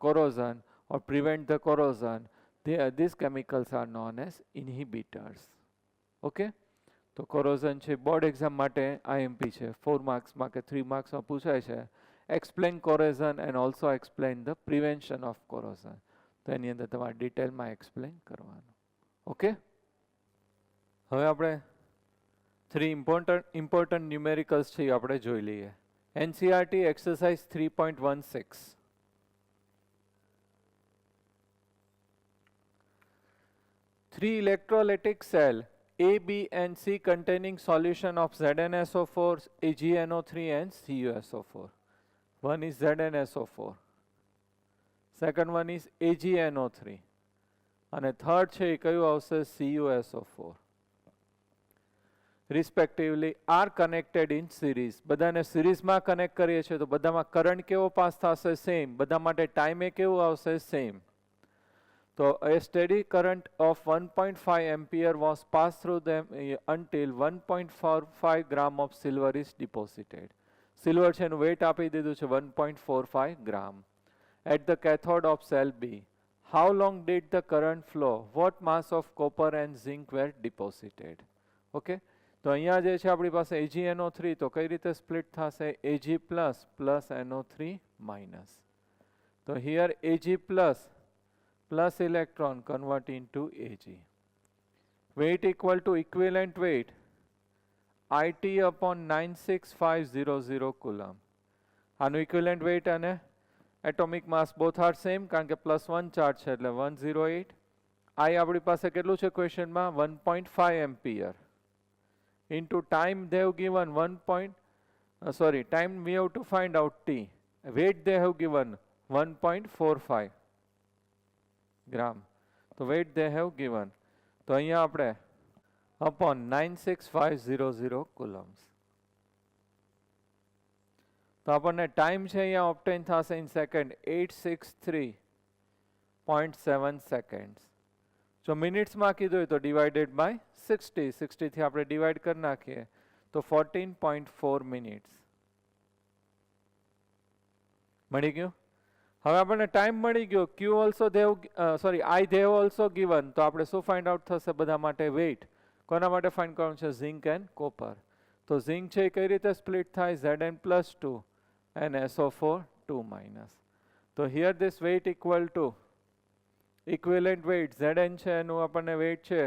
corrosion or prevent the corrosion. These chemicals are known as inhibitors. Okay? તો કોરોઝન છે બોર્ડ એક્ઝામ માટે IMP છે, 4 માર્ક્સમાં કે 3 માર્ક્સમાં પૂછાય છે. Explain corrosion and also explain the prevention of corrosion. તો એની અંદર તમારે ડિટેલમાં એક્સપ્લેન કરવાનું. ઓકે, હવે આપણે 3 ઇમ્પોર્ટન્ટ ન્યુમેરિકલ્સ છે એ આપણે જોઈ લઈએ. NCERT exercise 3.16. Three electrolytic cell A, B and C containing solution of ZnSO4, AgNO3 and CuSO4. One is ZnSO4. Second one is AgNO3. અને third છે એ કયું આવશે? CuSO4. Respectively are connected in series. બધાને સિરીઝમાં કનેક્ટ કરીએ છીએ તો બધામાં કરંટ કેવો પાસ થશે? સેમ. બધા માટે ટાઈમે કેવું આવશે? Same. So a steady current of 1.5 ampere was passed through them until 1.45 gram of silver is deposited. Silver છે એનું weight આપી દીધું છે 1.45 gram. At the cathode of cell B, how long did the current flow? What mass of copper and zinc were deposited? Okay, તો અહીંયા જે છે આપણી પાસે AgNO3, તો કઈ રીતે સ્પ્લિટ થશે? Ag plus NO3 minus. તો here Ag plus electron convert into Ag. Weight equal to equivalent weight IT upon 96500 coulomb. આનું equivalent weight અને atomic mass both are same કારણ કે +1 ચાર્જ છે એટલે 108. I આપણી પાસે કેટલું છે ક્વેશ્ચનમાં? 1.5 ampere into time they have given time we have to find out T. Weight they have given 1.45 ગ્રામ. તો weight they have given. તો અહીંયા આપણે upon 96500 coulombs. તો આપણને ટાઈમ છે અહીંયા ઓબ્ટેન થશે ઇન સેકન્ડ 863.7 સેકન્ડ્સ. જો મિનિટ્સમાં કીધું હોય તો ડિવાઇડેડ બાય 60. 60 થી આપણે ડિવાઇડ કરી નાખીએ તો 14.4 મિનિટ્સ મળી ગયું. હવે આપણને ટાઈમ મળી ગયો. ક્યુ ઓલ્સો આઈ ધેવ ઓલ્સો ગિવન. તો આપણે શું ફાઇન્ડ આઉટ થશે? બધા માટે વેઇટ. કોના માટે ફાઇન્ડ કરવાનું છે? Zinc and copper. તો ઝિંક છે એ કઈ રીતે સ્પ્લિટ થાય? Zn+2 and SO4 2 minus. તો here this weight equal to equivalent weight Zn છે એનું આપણને વેઇટ છે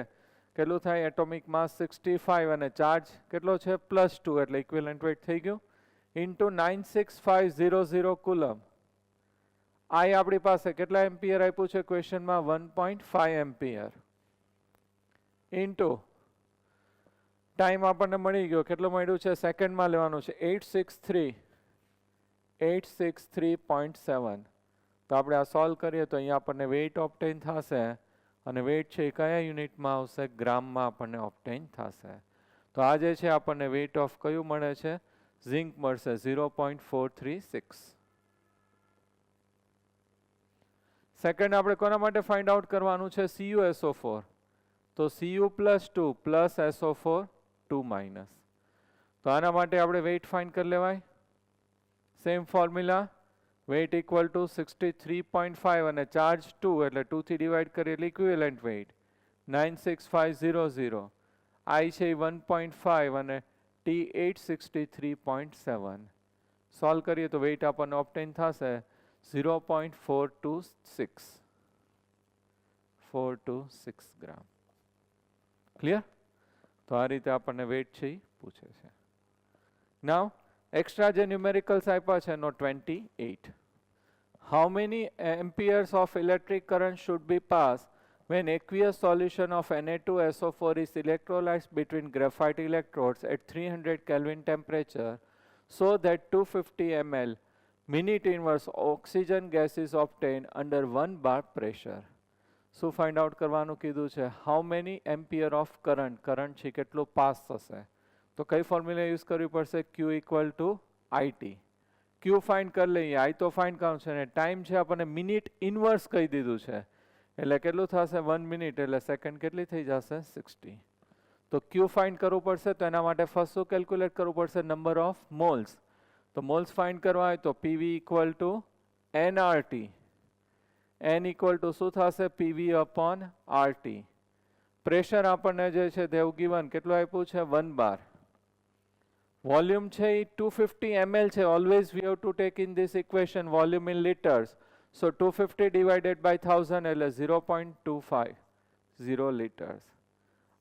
કેટલું થાય? એટોમિક માસ 65 અને ચાર્જ કેટલો છે? +2 એટલે ઇક્વિવેલન્ટ વેઇટ થઈ ગયું ઇન્ટુ 96500 કુલમ. I આપણી પાસે કેટલા એમ્પિયર આપ્યું છે ક્વેશ્ચનમાં? 1.5 એમ્પિયર ઇન્ટુ ટાઈમ આપણને મળી ગયો કેટલો મળ્યું છે? સેકન્ડમાં લેવાનું છે 863.7. તો આપણે આ સોલ્વ કરીએ તો અહીંયા આપણને વેઇટ ઓબ્ટેન થશે અને વેઇટ છે એ કયા યુનિટમાં આવશે? ગ્રામમાં આપણને ઓબ્ટેન થશે. તો આ જે છે આપણને વેઇટ ઓફ કયું મળે છે? ઝિંક મળશે 0.436. સેકન્ડ આપણે કોના માટે ફાઇન્ડ આઉટ કરવાનું છે? CuSO4. તો Cu+2 plus SO4 2 minus. તો આના માટે આપણે વેઇટ ફાઇન્ડ કરી લેવાય. Same formula. Weight equal to 63.5 અને ચાર્જ 2 એટલે 2 થી ડિવાઇડ કરીએ એટલે ઇક્વિવેલન્ટ વેઇટ 96500. I છે 1.5 અને T 863.7. સોલ્વ કરીએ તો વેઇટ આપણને ઓબ્ટેન થશે 0.426 ગ્રામ. ક્લિયર? તો આ રીતે આપણને વેઇટ છે એ પૂછે છે. નાઉ એક્સ્ટ્રા જે ન્યુમેરિકલ્સ આપ્યા છે એનો 28. How many amperes of electric current should be passed when aqueous solution of Na2SO4 is electrolyzed between graphite electrodes at 300 Kelvin temperature so that 250 ml minute inverse oxygen gas is obtained under 1 bar pressure. શું find out કરવાનું કીધું છે? How many ampere of current છે કેટલું pass થશે? તો કઈ formula use કરવી પડશે? Q equal to IT. Q find કરી લઈએ, I તો ફાઇન્ડ કરવું છે ને ટાઈમ છે આપણને મિનિટ ઇનવર્સ કહી દીધું છે એટલે કેટલું થશે? 1 મિનિટ એટલે સેકન્ડ કેટલી થઈ જશે? 60. તો Q ફાઇન્ડ કરવું પડશે તો એના માટે ફર્સ્ટ શું કેલ્ક્યુલેટ કરવું પડશે? Number of moles. તો મોલ્સ ફાઇન્ડ કરવા હોય તો PV equal to nRT. N equal to શું થશે? PV upon RT. પ્રેશર આપણને જે છે દેવ ગિવન કેટલું આપ્યું છે? 1 બાર. વોલ્યુમ છે એ 250 ml છે. Always we have to take in this equation volume in litres. So 250 divided by 1000 એટલે 0.250 liters.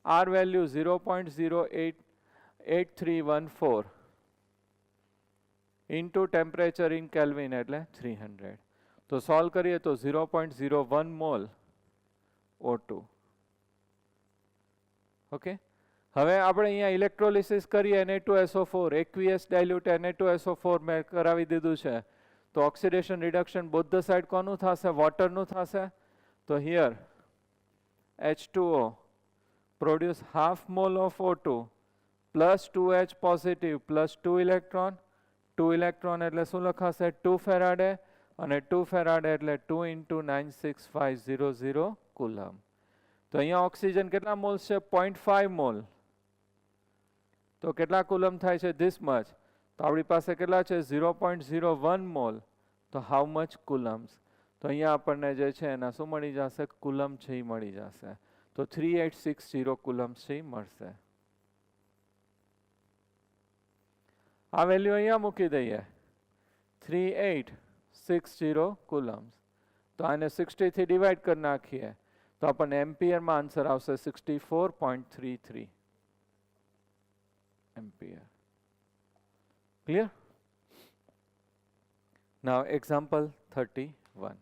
R value 0.088314 into temperature in kelvin એટલે 300. તો સોલ્વ કરીએ તો 0.01 મોલ O2. ઓકે, હવે આપણે અહીંયા ઇલેક્ટ્રોલિસિસ કરીએ Na2SO4 એક્વિયસ ડાયલ્યુટ Na2SO4 મેં કરાવી દીધું છે. તો oxidation reduction both the side કોનું થશે? વોટરનું થશે. તો here H2O produce half mall of O2 plus 2H positive plus 2 electron. 2 electron એટલે શું લખાશે? 2 ફેરાડે અને 2 ફેરાડે એટલે 2 into 96500 કુલમ. તો અહીંયા ઓક્સિજન કેટલા મોલ્સ છે? 0.5 મોલ. તો કેટલા કુલમ થાય છે? This much. તો આપણી પાસે કેટલા છે? 0.01 મોલ. તો હાઉ મચ કુલમ્સ? તો અહીંયા આપણને જે છે એના શું મળી જશે? કુલમ છે એ મળી જશે. તો 3860 કુલમ્સ છે એ મળશે. આ વેલ્યુ અહીંયા મૂકી દઈએ 3860 કુલમ્સ. તો આને 60 થી ડિવાઈડ કરી નાખીએ તો આપણને એમ્પિયરમાં આન્સર આવશે 64.33 ampere. Clear? Now example 31.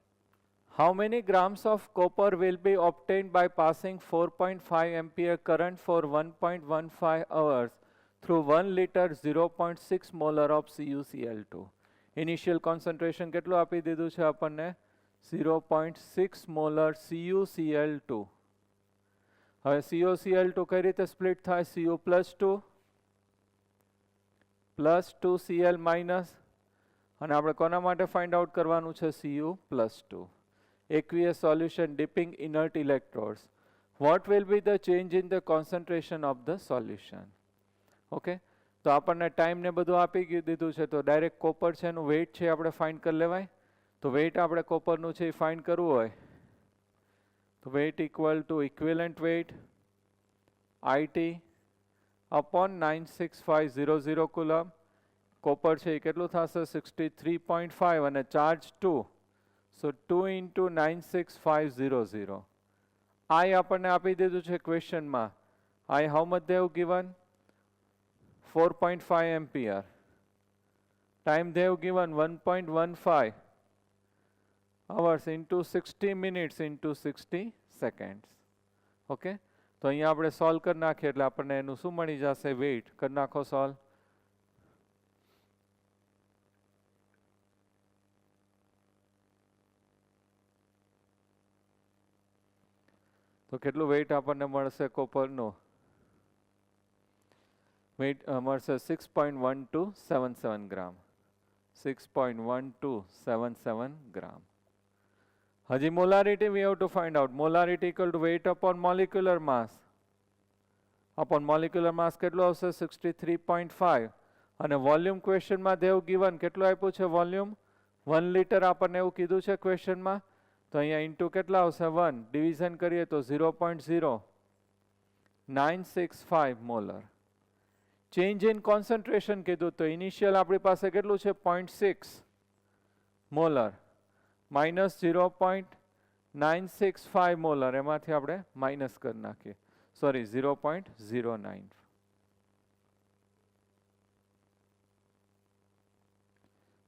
How many grams of copper will be obtained by passing 4.5 ampere current for 1.15 hours through 1 liter 0.6 molar of CuCl2? Initial concentration કેટલું આપી દીધું છે આપણને? 0.6 મોલર CuCl2. હવે CuCl2 કઈ રીતે સ્પ્લિટ થાય? Cu plus 2 plus 2Cl minus. અને આપણે કોના માટે ફાઇન્ડ આઉટ કરવાનું છે? Cu plus 2. Aqueous solution dipping inert electrodes. What will be the change in the concentration of the solution? Okay. તો આપણને ટાઈમ ને બધું આપી દીધું છે તો ડાયરેક્ટ કોપર છે એનું વેઇટ છે આપણે ફાઇન્ડ કરી લેવાય. તો વેઇટ આપણે કોપરનું છે એ ફાઇન્ડ કરવું હોય તો weight equal to equivalent weight IT upon 96500 coulomb. Copper છે એ કેટલું થશે? 63.5 અને ચાર્જ 2. So 2 into 96500. I આપણને આપી દીધું છે ક્વેશ્ચનમાં. I how much they have given? 4.5 ampere. Time they have given 1.15 hours into 60 minutes into 60 seconds. Okay. તો અહીંયા આપણે સોલ્વ કરી નાખીએ એટલે આપણને એનું શું મળી જશે? વેઇટ. કરી નાખો સોલ્વ. તો કેટલું વેઇટ આપણને મળશે કોપરનું? વેઇટ મળશે 6.1277 ગ્રામ. 6.1277 ગ્રામ. હજી molarity we have to find out. Molarity equal to weight upon molecular mass. upon molecular mass કેટલું આવશે? 63.5. અને વોલ્યુમ ક્વેશ્ચનમાં દેવ ગિવન કેટલું આપ્યું છે? વોલ્યુમ 1 લીટર આપણને એવું કીધું છે ક્વેશ્ચનમાં. તો અહીંયા ઇન્ટુ કેટલા આવશે? 1. ડિવિઝન કરીએ તો 0.0965 મોલર. ચેન્જ ઇન કોન્સન્ટ્રેશન કીધું તો ઇનિશિયલ આપણી પાસે કેટલું છે? 0.6 મોલર માઇનસ 0.965 મોલર. એમાંથી આપણે માઇનસ કરી નાખીએ. સોરી 0.09.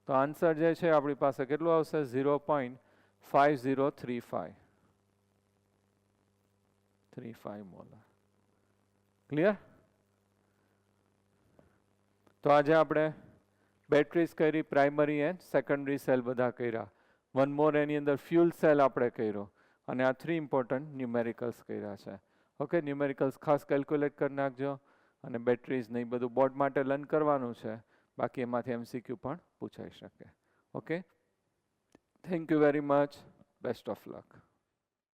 તો આન્સર જે છે આપણી પાસે કેટલું આવશે? 0.5035 મોલર. ક્લિયર? તો આજે આપણે બેટરીઝ કરી, પ્રાઇમરી એન્ડ સેકન્ડરી સેલ બધા કર્યા. વન મોર એની અંદર ફ્યુલ સેલ આપણે કર્યો અને આ 3 ઇમ્પોર્ટન્ટ ન્યુમેરિકલ્સ કર્યા છે. ઓકે, ન્યુમેરિકલ્સ ખાસ કેલ્ક્યુલેટ કરી નાખજો અને બેટરીઝ ને એ બધું બોર્ડ માટે લર્ન કરવાનું છે. બાકી એમાંથી MCQ પણ પૂછાઈ શકે. Okay, thank you very much. Best of luck.